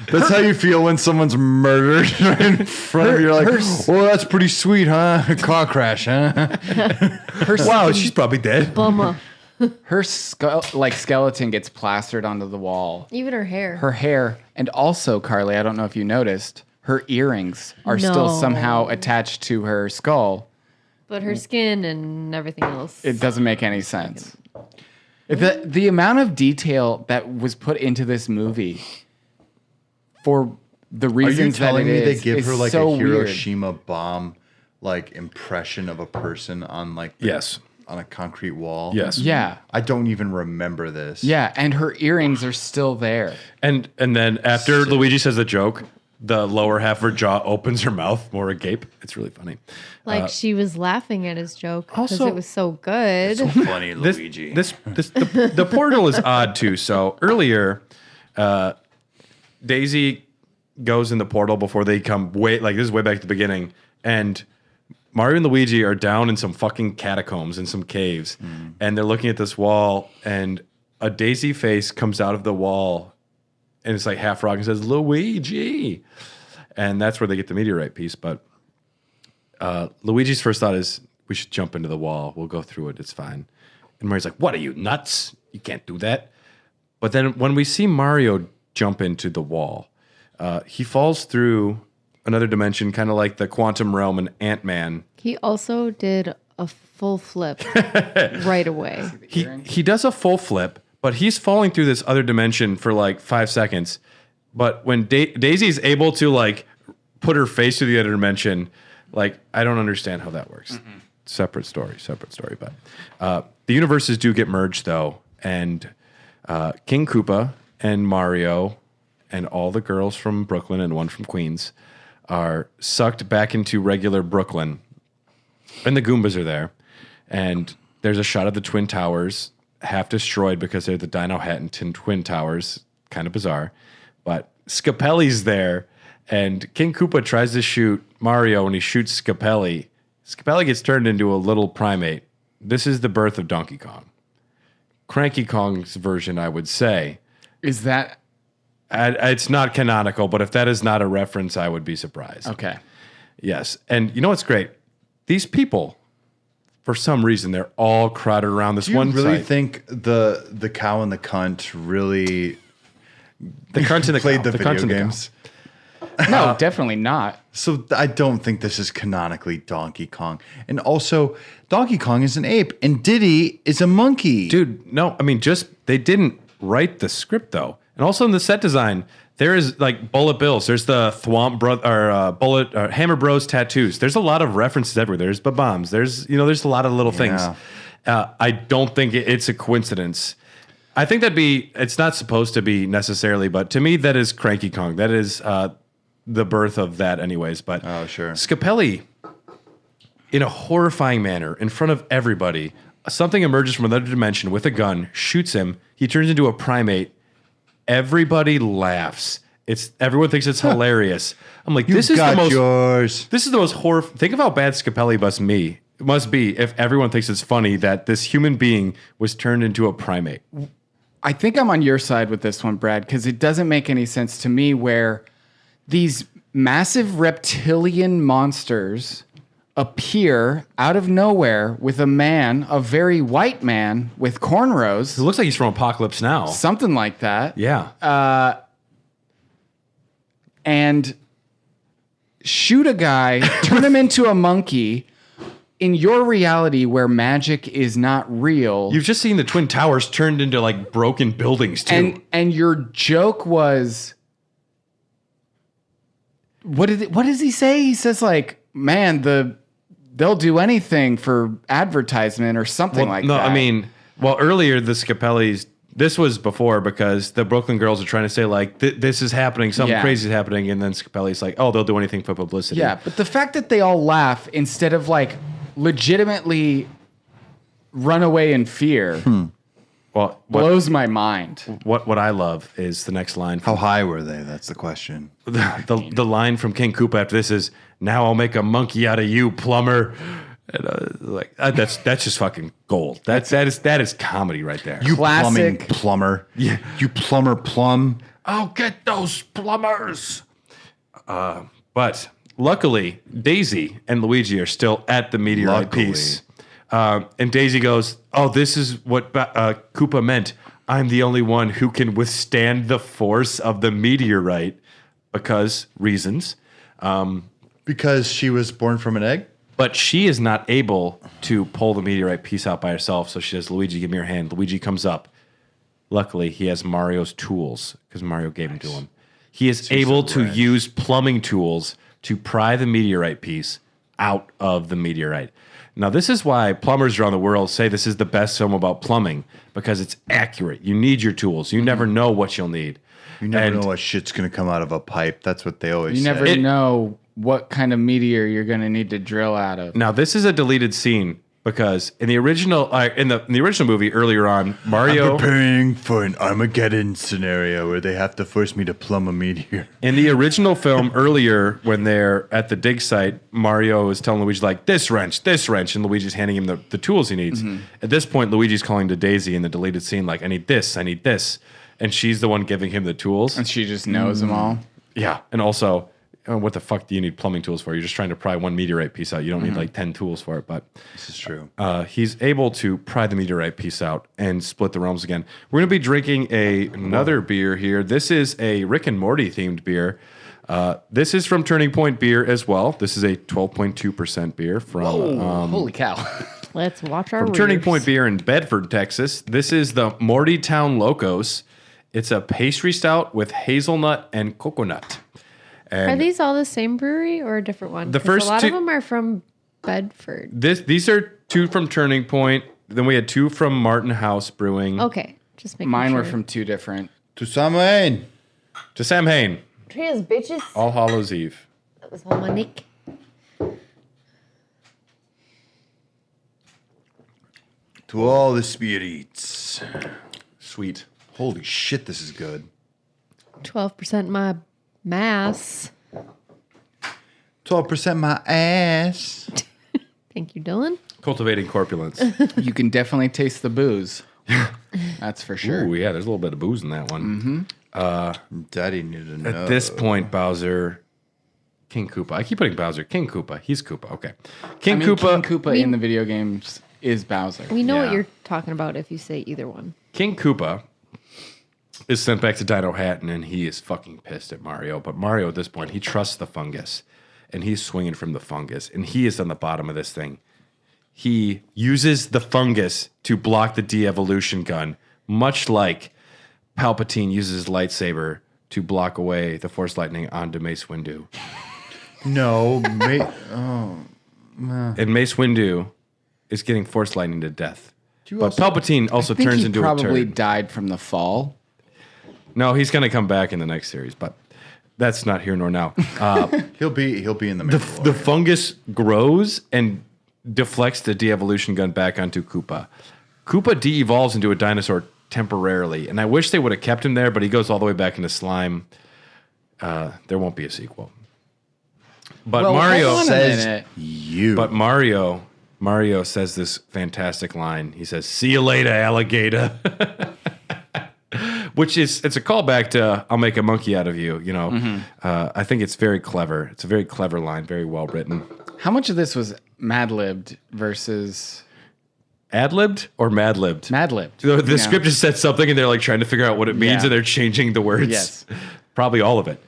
That's how you feel when someone's murdered right in front of you. You're like, oh, that's pretty sweet, huh? Car crash, huh? Wow, she's probably dead. Bummer. Her skeleton gets plastered onto the wall. Even her hair. Her hair, and also, Carly, I don't know if you noticed, her earrings are still No. somehow attached to her skull. But her skin and everything else. It doesn't make any sense. The amount of detail that was put into this movie for the Are you reasons that telling it me they is give her like so a weird. Hiroshima bomb like impression of a person on like Yes. on a concrete wall? Yes. Yeah. I don't even remember this. Yeah, and her earrings are still there. And then after Luigi says the joke, the lower half of her jaw opens her mouth more agape. It's really funny. Like she was laughing at his joke because also- it was so good. Funny This Luigi. the portal is odd too. So earlier, Daisy goes in the portal before they come this is way back at the beginning, and Mario and Luigi are down in some fucking catacombs in some caves, and they're looking at this wall, and a Daisy face comes out of the wall, and it's like half rock and says Luigi, and that's where they get the meteorite piece. But Luigi's first thought is we should jump into the wall. We'll go through it. It's fine. And Mario's like, what are you, nuts? You can't do that. But then when we see Mario jump into the wall, he falls through another dimension, kind of like the quantum realm and Ant-Man. He also did a full flip right away. He does a full flip, but he's falling through this other dimension for like 5 seconds. But when Daisy's able to like put her face through the other dimension, like I don't understand how that works. Separate story. But the universes do get merged though, and King Koopa and Mario and all the girls from Brooklyn and one from Queens are sucked back into regular Brooklyn. And the Goombas are there. And there's a shot of the Twin Towers, half destroyed because they're the Dino Hatton Twin Towers. Kind of bizarre. But Scapelli's there, and King Koopa tries to shoot Mario, and he shoots Scapelli. Scapelli gets turned into a little primate. This is the birth of Donkey Kong. Cranky Kong's version, I would say. Is that It's not canonical, but if that is not a reference, I would be surprised. okay? Yes. And you know what's great? These people, for some reason, they're all crowded around this Do you one really site. think the cow and the cunt really The cunt and the played cow. the cunt video and the cow. games? No, definitely not. So I don't think this is canonically Donkey Kong. And also, Donkey Kong is an ape, and Diddy is a monkey. Dude, no, I mean, just they didn't write the script though, and also in the set design, there is like Bullet Bills. There's the Thwomp Bullet Hammer Bros tattoos. There's a lot of references everywhere. There's Bombs. There's a lot of little things. I don't think it's a coincidence. I think it's not supposed to be necessarily, but to me that is Cranky Kong. That is the birth of that, anyways. But Oh, sure. Scapelli, in a horrifying manner, in front of everybody, something emerges from another dimension with a gun, shoots him. He turns into a primate. Everybody laughs. Everyone thinks it's hilarious. I'm like, this is the most. This is the most horror. Think of how bad Scapelli must be if everyone thinks it's funny that this human being was turned into a primate. I think I'm on your side with this one, Brad, because it doesn't make any sense to me where these massive reptilian monsters appear out of nowhere with a very white man with cornrows, It looks like he's from Apocalypse Now. something like that, Yeah. and shoot a guy, turn him into a monkey. In your reality where magic is not real, You've just seen the Twin Towers turned into like broken buildings too. and your joke was, what does he say? He says like, man, they'll do anything for advertisement or something like that. I mean, earlier the Scapellis, this was before because the Brooklyn girls are trying to say like, this is happening, something Yeah. crazy is happening, and then Scapelli's like, oh, they'll do anything for publicity. Yeah, but the fact that they all laugh instead of like legitimately run away in fear Well, blows my mind. what I love is the next line. How high were they? That's the question. The line from King Koopa after this is, "Now I'll make a monkey out of you, plumber." And, that's just fucking gold. That is comedy right there. You plumbing Classic. plumber. Yeah. You plumber plum. I'll get those plumbers. But luckily, Daisy and Luigi are still at the meteorite Luckily. piece. And Daisy goes, "Oh, this is what Koopa meant. I'm the only one who can withstand the force of the meteorite because reasons." Because she was born from an egg? But she is not able to pull the meteorite piece out by herself. So she says, "Luigi, give me your hand." Luigi comes up. Luckily, he has Mario's tools because Mario gave them to him. He is able to use plumbing tools to pry the meteorite piece out of the meteorite. Now, this is why plumbers around the world say this is the best film about plumbing, because it's accurate. You need your tools. You never know what you'll need. You never And- know what shit's going to come out of a pipe. That's what they always You say. never know what kind of meteor you're going to need to drill out of. Now, this is a deleted scene because in the original in the original movie earlier on, Mario Preparing for an Armageddon scenario where they have to force me to plumb a meteor. in the original film earlier when they're at the dig site, Mario is telling Luigi like this wrench, and Luigi's handing him the tools he needs. At this point, Luigi's calling to Daisy in the deleted scene like, I need this, and she's the one giving him the tools. And she just knows them all. Yeah, and also what the fuck do you need plumbing tools for? You're just trying to pry one meteorite piece out. You don't need like 10 tools for it. But This is true. he's able to pry the meteorite piece out and split the realms again. We're going to be drinking another beer here. This is a Rick and Morty themed beer. This is from Turning Point Beer as well. This is a 12.2% beer from Holy cow. Let's watch our from Turning readers. Point Beer in Bedford, Texas. This is the Mortytown Locos. It's a pastry stout with hazelnut and coconut. Are these all the same brewery or a different one? The 'Cause first a lot two- of them are from Bedford. These are 2 from Turning Point. Then we had 2 from Martin House Brewing. Okay, just making Mine were sure. from 2 different. To Samhain. To Sam Hain, Cheers, bitches. All Hallows Eve. That was all my Nick. To all the spirits. Sweet. Holy shit, this is good. 12% my mass. 12% my ass. Thank you, Dylan. Cultivating corpulence. You can definitely taste the booze. That's for sure. Ooh, yeah, there's a little bit of booze in that one. Daddy needed to know. At this point, Bowser, King Koopa. I keep putting Bowser. King Koopa. He's Koopa. Okay. King King Koopa. Koopa in the video games is Bowser. We know Yeah. what you're talking about if you say either one. King Koopa is sent back to Dino Hatton, and he is fucking pissed at Mario. But Mario, at this point, he trusts the fungus, and he's swinging from the fungus, and he is on the bottom of this thing. He uses the fungus to block the de-evolution gun, much like Palpatine uses his lightsaber to block away the Force lightning onto Mace Windu. No, mate. And Mace Windu is getting Force lightning to death. But also- Palpatine also I think turns he into a probably turd. died from the fall. No, he's going to come back in the next series, but that's not here nor now. He'll be in the The Mandalorian. fungus grows and deflects the de-evolution gun back onto Koopa. Koopa de-evolves into a dinosaur temporarily, and I wish they would have kept him there, but he goes all the way back into slime. There won't be a sequel. But Well, Mario hold on a says minute. you. But Mario says this fantastic line. He says, "See you later, alligator." Which is, it's a callback to "I'll make a monkey out of you." You know, I think it's very clever. It's a very clever line, very well written. How much of this was Mad-libbed versus Ad-libbed or mad-libbed? Mad-libbed? The script just said something, and they're like trying to figure out what it means, Yeah. and they're changing the words. Yes. Probably all of it.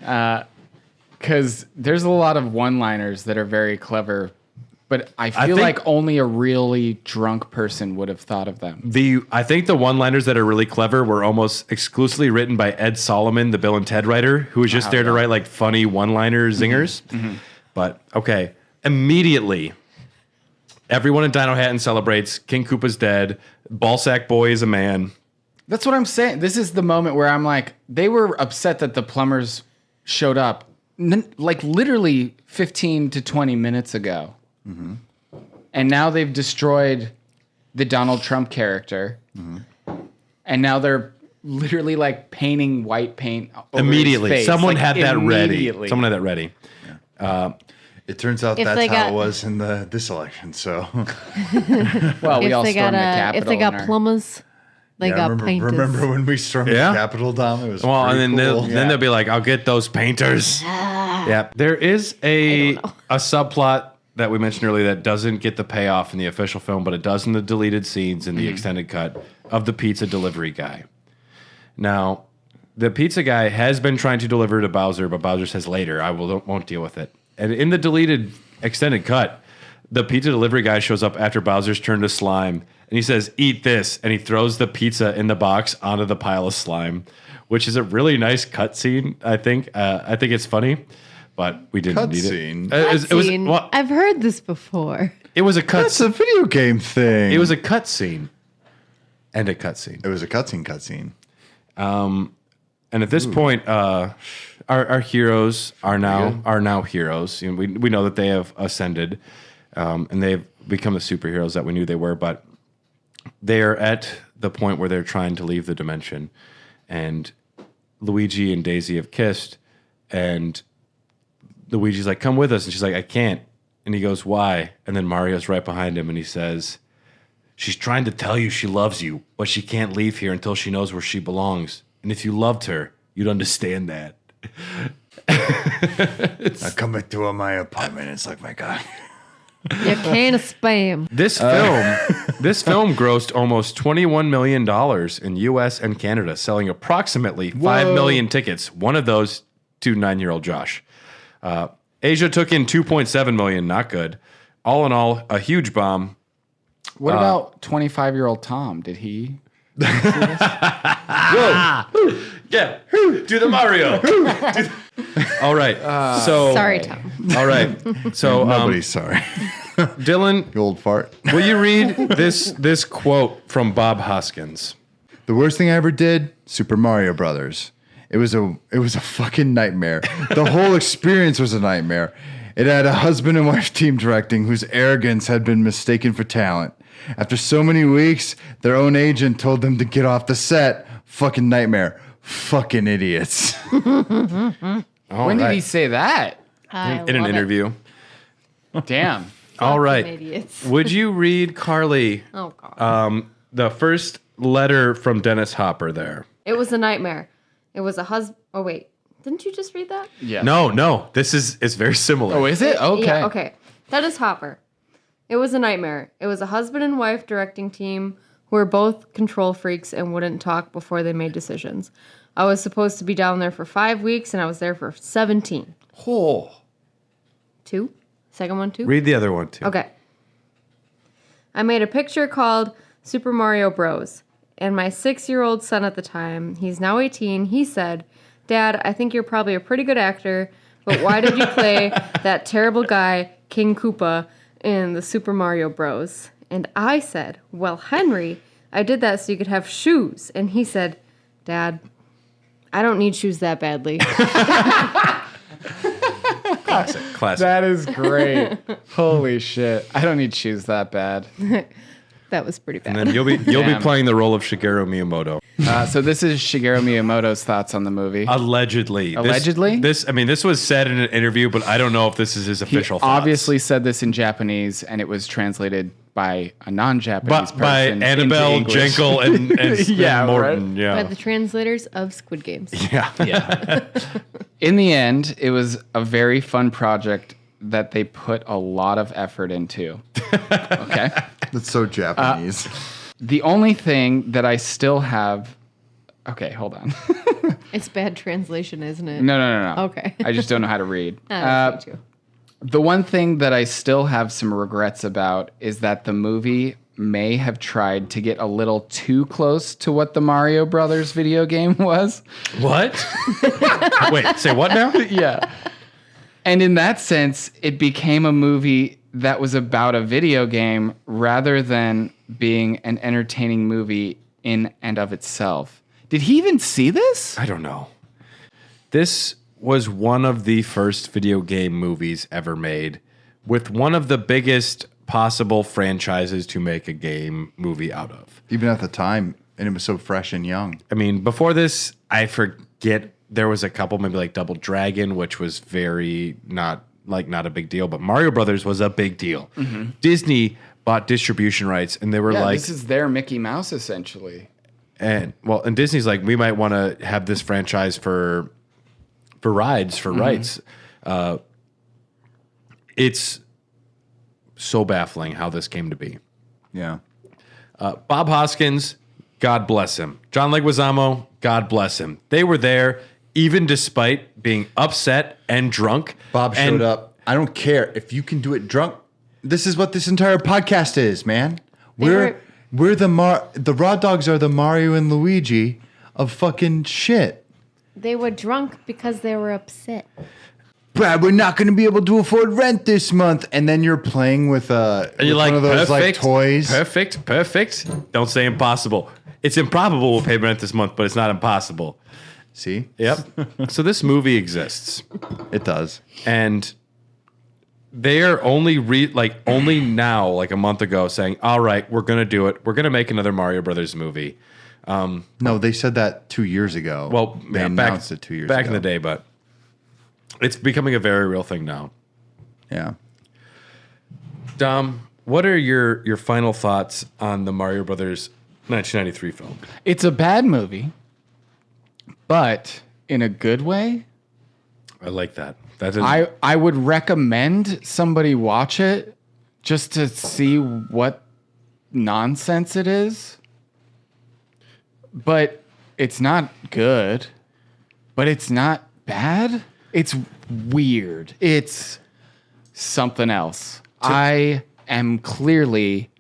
Because there's a lot of one-liners that are very clever, but I feel think- like only a really drunk person would have thought of them. I think the one-liners that are really clever were almost exclusively written by Ed Solomon, the Bill and Ted writer, who was just there to write like funny one-liner zingers. But okay, immediately, everyone in Dino Hatton celebrates. King Koopa's dead. Ballsack Boy is a man. That's what I'm saying. This is the moment where I'm like, they were upset that the plumbers showed up, like literally 15 to 20 minutes ago. And now they've destroyed the Donald Trump character. And now they're literally like painting white paint over Immediately, his face. someone Like, had that ready. immediately. Someone had that ready. It turns out If that's they how got- it was in this election. So Well, we all if they stormed got the Capitol. if they got in our- plumbers, they got painters. remember when we stormed Yeah. the Capitol, Dom? It was Well, and pretty then cool. then they'll be like, "I'll get those painters." Yeah, there is a subplot that we mentioned earlier that doesn't get the payoff in the official film, but it does in the deleted scenes in the extended cut of the pizza delivery guy. Now, the pizza guy has been trying to deliver to Bowser, but Bowser says later, won't deal with it. And in the deleted extended cut, the pizza delivery guy shows up after Bowser's turned to slime, and he says, "Eat this," and he throws the pizza in the box onto the pile of slime, which is a really nice cut scene. I think it's funny, but we didn't need Cutscene? it. It was Cutscene. well, I've heard this before. it was a cut. That's a video game thing. It was a cut scene, and a cut scene. It was a cutscene. And at this point, our heroes are now heroes. You know, we know that they have ascended, and they've become the superheroes that we knew they were. But they are at the point where they're trying to leave the dimension, and Luigi and Daisy have kissed, and Luigi's like, "Come with us," and she's like, "I can't." And he goes, "Why?" And then Mario's right behind him, and he says, "She's trying to tell you she loves you, but she can't leave here until she knows where she belongs. And if you loved her, you'd understand that." I come into my apartment. It's like, my God. You can of spam. This film grossed almost $21 million in U.S. and Canada, selling approximately 5 million tickets. One of those to 9-year-old Josh. Asia took in 2.7 million. Not good. All in all, a huge bomb. What about 25-year-old Tom? Did he? Yeah, do the Mario. All right. So Sorry, Tom. all right. So Nobody's sorry. Dylan, You old fart. will you read this quote from Bob Hoskins? The worst thing I ever did, Super Mario Brothers. It was a fucking nightmare. The whole experience was a nightmare. It had a husband and wife team directing whose arrogance had been mistaken for talent. After so many weeks, their own agent told them to get off the set. Fucking nightmare. Fucking idiots. When did he say that? In an interview. Damn. All right. Idiots. Would you read, Carly, Oh, God. the first letter from Dennis Hopper there? It was a nightmare. It was a husband. Oh, wait. Didn't you just read that? Yeah. No. It's very similar. Oh, is it? Okay. Yeah, okay. That is Hopper. It was a nightmare. It was a husband and wife directing team who were both control freaks and wouldn't talk before they made decisions. I was supposed to be down there for 5 weeks, and I was there for 17. Oh. 2? Second one, 2? Read the other one, too. Okay. I made a picture called Super Mario Bros. And my 6-year-old son at the time, he's now 18, he said, "Dad, I think you're probably a pretty good actor, but why did you play that terrible guy, King Koopa, in the Super Mario Bros?" And I said, "Well, Henry, I did that so you could have shoes." And he said, "Dad, I don't need shoes that badly." Classic. That is great. Holy shit. I don't need shoes that bad. That was pretty bad. And then you'll be Damn. playing the role of Shigeru Miyamoto. So this is Shigeru Miyamoto's thoughts on the movie. Allegedly. Allegedly? This was said in an interview, but I don't know if this is his He official thoughts. obviously said this in Japanese, and it was translated by a non-Japanese person by Annabelle into English. Jekyll and Yeah, Morton. By Yeah. the translators of Squid Games. Yeah. In the end, it was a very fun project that they put a lot of effort into. Okay. That's so Japanese. The only thing that I still have. Okay, hold on. It's bad translation, isn't it? No. Okay. I just don't know how to read. That's me too. The one thing that I still have some regrets about is that the movie may have tried to get a little too close to what the Mario Brothers video game was. What? Wait, say what now? Yeah. And in that sense, it became a movie that was about a video game rather than being an entertaining movie in and of itself. Did he even see this? I don't know. This was one of the first video game movies ever made with one of the biggest possible franchises to make a game movie out of. Even at the time, and it was so fresh and young. I mean, before this, I forget there was a couple, maybe like Double Dragon, which was very not a big deal, but Mario Brothers was a big deal. Mm-hmm. Disney bought distribution rights, and they were like, this is their Mickey Mouse essentially. and Disney's like, we might want to have this franchise for rides, for rights. It's so baffling how this came to be. Yeah. Bob Hoskins, God bless him. John Leguizamo, God bless him. They were there, even despite being upset and drunk. Bob and showed up. I don't care if you can do it drunk. This is what this entire podcast is, man. We're the Raw Dogs are the Mario and Luigi of fucking shit. They were drunk because they were upset. Brad, we're not going to be able to afford rent this month, and then you're playing with And you're one like, of those perfect, like toys. Perfect. Don't say impossible. It's improbable we'll pay rent this month, but it's not impossible. See, Yep. So this movie exists, it does. and they are only now, like a month ago, saying, "All right, we're gonna do it. We're gonna make another Mario Brothers movie." No, they said that 2 years ago. Well, they yeah, announced it 2 years ago. back in the day, but it's becoming a very real thing now. Yeah. Dom, what are your final thoughts on the Mario Brothers 1993 film? It's a bad movie, but in a good way. I like that. That's I would recommend somebody watch it just to see what nonsense it is. But it's not good. But it's not bad. It's weird. It's something else. I am clearly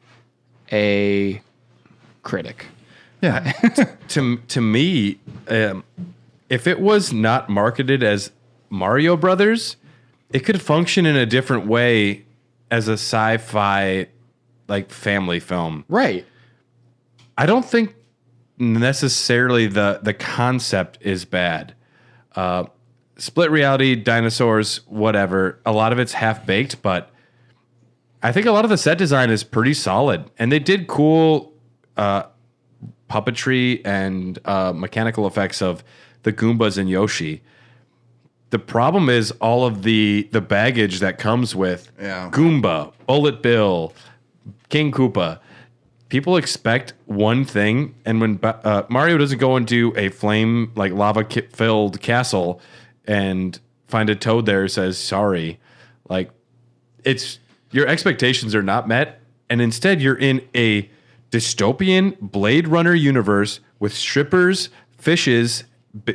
a critic. Yeah. to me, if it was not marketed as Mario Brothers, it could function in a different way as a sci-fi like family film. Right. I don't think necessarily the concept is bad. Split reality, dinosaurs, whatever. A lot of it's half baked, but I think a lot of the set design is pretty solid, and they did cool puppetry and mechanical effects of the Goombas and Yoshi. The problem is all of the baggage that comes with Goomba, Bullet Bill, King Koopa. People expect one thing, and when Mario doesn't go into a flame like lava-filled castle and find a toad there who says sorry, like it's your expectations are not met, and instead you're in a dystopian Blade Runner universe with strippers, fishes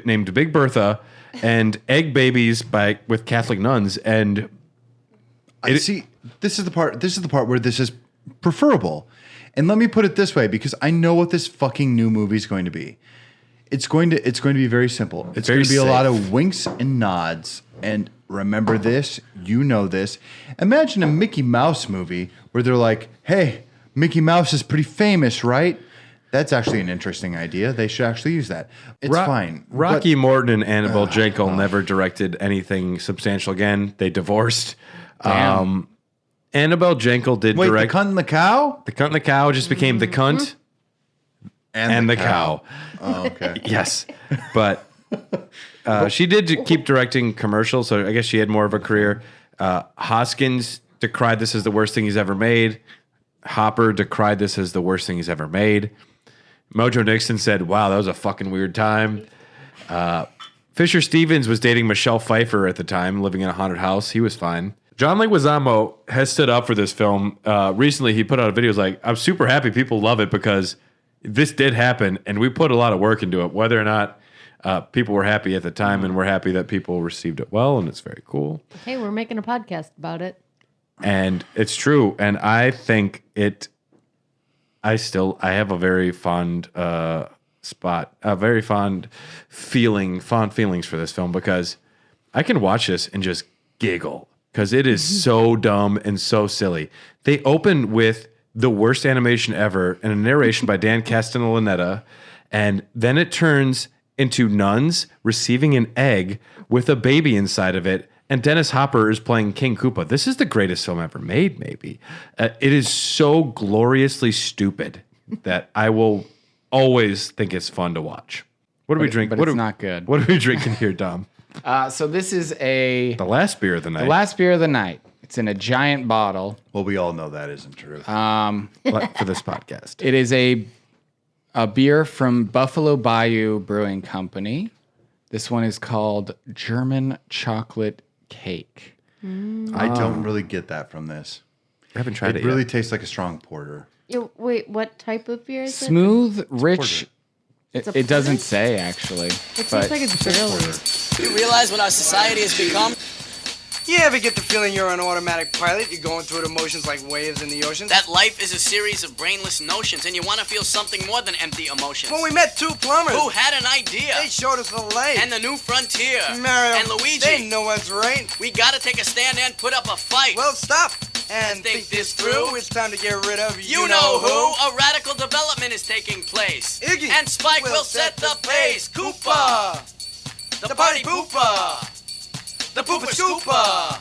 named Big Bertha, and egg babies with Catholic nuns, and see, this is the part where this is preferable. And let me put it this way, because I know what this fucking new movie is going to be. It's going to be very simple. It's going to be a lot of winks and nods. And remember this, you know this. Imagine a Mickey Mouse movie where they're like, "Hey, Mickey Mouse is pretty famous, right?" That's actually an interesting idea. They should actually use that. It's fine. Rocky Morton and Annabelle Jankel never directed anything substantial again. They divorced. Annabelle Jankel did direct. The Cunt and the Cow? The Cunt and the Cow just became The Cunt and the Cow. Oh, okay. Yes. But she did keep directing commercials, so I guess she had more of a career. Hoskins decried this as the worst thing he's ever made. Hopper decried this as the worst thing he's ever made. Mojo Nixon said, "Wow, that was a fucking weird time." Fisher Stevens was dating Michelle Pfeiffer at the time, living in a haunted house. He was fine. John Leguizamo has stood up for this film. Recently, he put out a video. He's like, "I'm super happy people love it because this did happen, and we put a lot of work into it. Whether or not people were happy at the time, and we're happy that people received it well, and it's very cool." Hey, we're making a podcast about it. And it's true, and I think it. I have a very fond fond feelings for this film because I can watch this and just giggle because it is so dumb and so silly. They open with the worst animation ever and a narration by Dan Castellaneta, and then it turns into nuns receiving an egg with a baby inside of it, and Dennis Hopper is playing King Koopa. This is the greatest film ever made, maybe. It is so gloriously stupid that I will always think it's fun to watch. What are we drinking? But it's not good. What are we drinking here, Dom? So this is the last beer of the night. The last beer of the night. It's in a giant bottle. Well, we all know that isn't true. For this podcast. It is a beer from Buffalo Bayou Brewing Company. This one is called German Chocolate Cake. I don't really get that from this. I haven't tried it It really yet. tastes like a strong porter. Wait, what type of beer is it? Smooth, rich. It's a It doesn't porter? say, actually. It tastes like it's barrel. You realize what our society has become? You ever get the feeling you're on automatic pilot? You're going through the motions like waves in the ocean? That life is a series of brainless notions, and you want to feel something more than empty emotions. When we met two plumbers Who had an idea? they showed us the light. And the new frontier. Mario And Luigi. they know what's right. We gotta take a stand and put up a fight. Well, stop and think this through. It's time to get rid of you know who? A radical development is taking place. Iggy And Spike will set the pace. Koopa. The party pooper. The pooper scooper.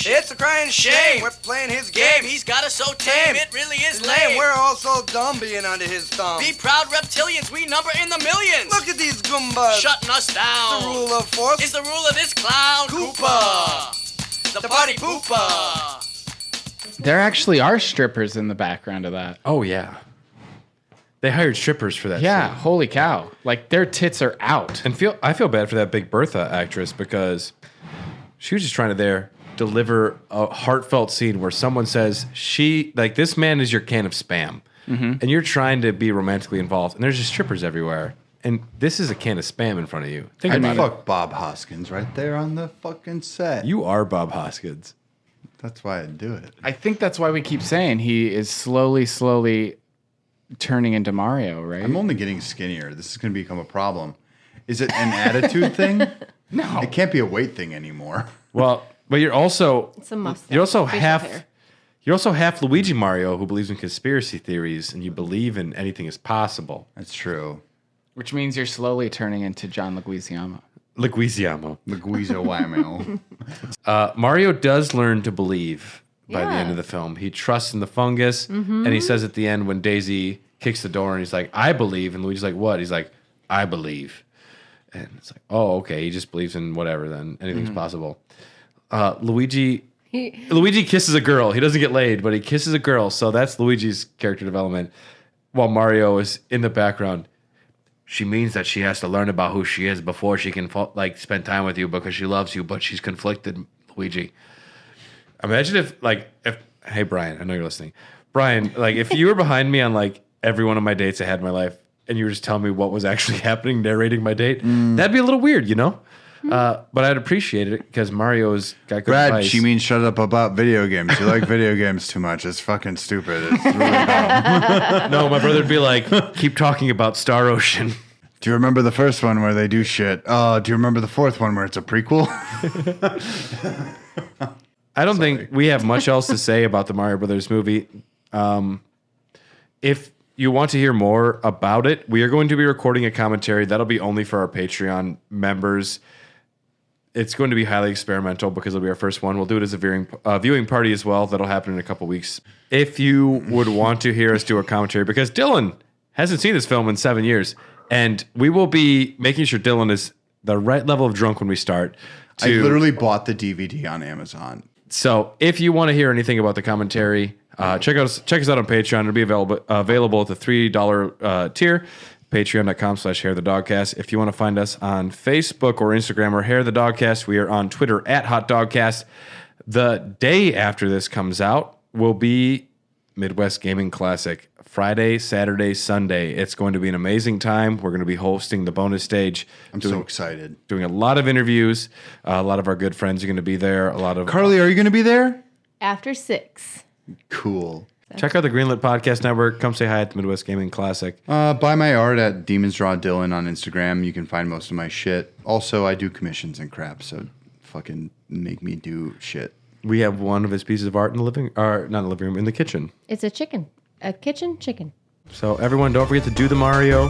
It's a crying shame. We're playing his game. He's got us so tame, it really is It's lame. lame. We're all so dumb being under his thumb. Be proud reptilians, we number in the millions. Look at these Goombas. Shutting us down. The rule of force is the rule of this clown. Koopa. The party pooper. There actually are strippers in the background of that. Oh, yeah. They hired strippers for that. Yeah, scene. holy cow! Like their tits are out. And I feel bad for that Big Bertha actress because she was just trying to deliver a heartfelt scene where someone says this man is your can of spam, and you're trying to be romantically involved, and there's just strippers everywhere, and this is a can of spam in front of you. Think I'd about fuck Bob Hoskins right there on the fucking set. it. You are Bob Hoskins. That's why I'd do it. I think that's why we keep saying he is slowly turning into Mario, right? I'm only getting skinnier. This is going to become a problem. Is it an attitude thing? No. It can't be a weight thing anymore. Well, but you're also It's a mustache. you're also facial half hair. you're also half Luigi Mario who believes in conspiracy theories and you believe in anything is possible. That's true. Which means you're slowly turning into John Leguizamo. Leguizamo. Leguizo Whammo. Mario does learn to believe by the Yeah. end of the film. He trusts in the fungus, and he says at the end when Daisy kicks the door and he's like, "I believe," and Luigi's like, "What?" He's like, "I believe," and it's like, "Oh, okay." He just believes in whatever. Then anything's possible. Luigi kisses a girl. He doesn't get laid, but he kisses a girl. So that's Luigi's character development. While Mario is in the background. She means that she has to learn about who she is before she can spend time with you because she loves you, but she's conflicted, Luigi. Imagine if hey Brian, I know you're listening. Brian, if you were behind me on every one of my dates I had in my life and you were just telling me what was actually happening, narrating my date, that'd be a little weird, you know? But I'd appreciate it because Mario's got good Brad, advice. she means shut up about video games. You like video games too much. It's fucking stupid. It's really dumb. No, my brother'd be like, keep talking about Star Ocean. Do you remember the first one where they do shit? Do you remember the fourth one where it's a prequel? I don't think we have much else to say about the Mario Brothers movie. If you want to hear more about it, we are going to be recording a commentary that'll be only for our Patreon members. It's going to be highly experimental because it'll be our first one. We'll do it as a viewing party as well. That'll happen in a couple weeks. If you would want to hear us do a commentary, because Dylan hasn't seen this film in 7 years, and we will be making sure Dylan is the right level of drunk when we start. I literally bought the DVD on Amazon. So if you want to hear anything about the commentary, check us out on Patreon. It'll be available at the $3 tier. Patreon.com/HairTheDogcast. If you want to find us on Facebook or Instagram or Hair the Dogcast, we are on Twitter at HotDogcast. The day after this comes out will be Midwest Gaming Classic. Friday, Saturday, Sunday. It's going to be an amazing time. We're going to be hosting the bonus stage. I'm so excited. Doing a lot of interviews. A lot of our good friends are going to be there. Carly, are you going to be there? After 6. Cool. Check out the Greenlit Podcast Network. Come say hi at the Midwest Gaming Classic. Buy my art at Demons Draw Dylan on Instagram. You can find most of my shit. Also, I do commissions and crap, so fucking make me do shit. We have one of his pieces of art in the kitchen. It's a chicken. A kitchen chicken. So everyone, don't forget to do the Mario.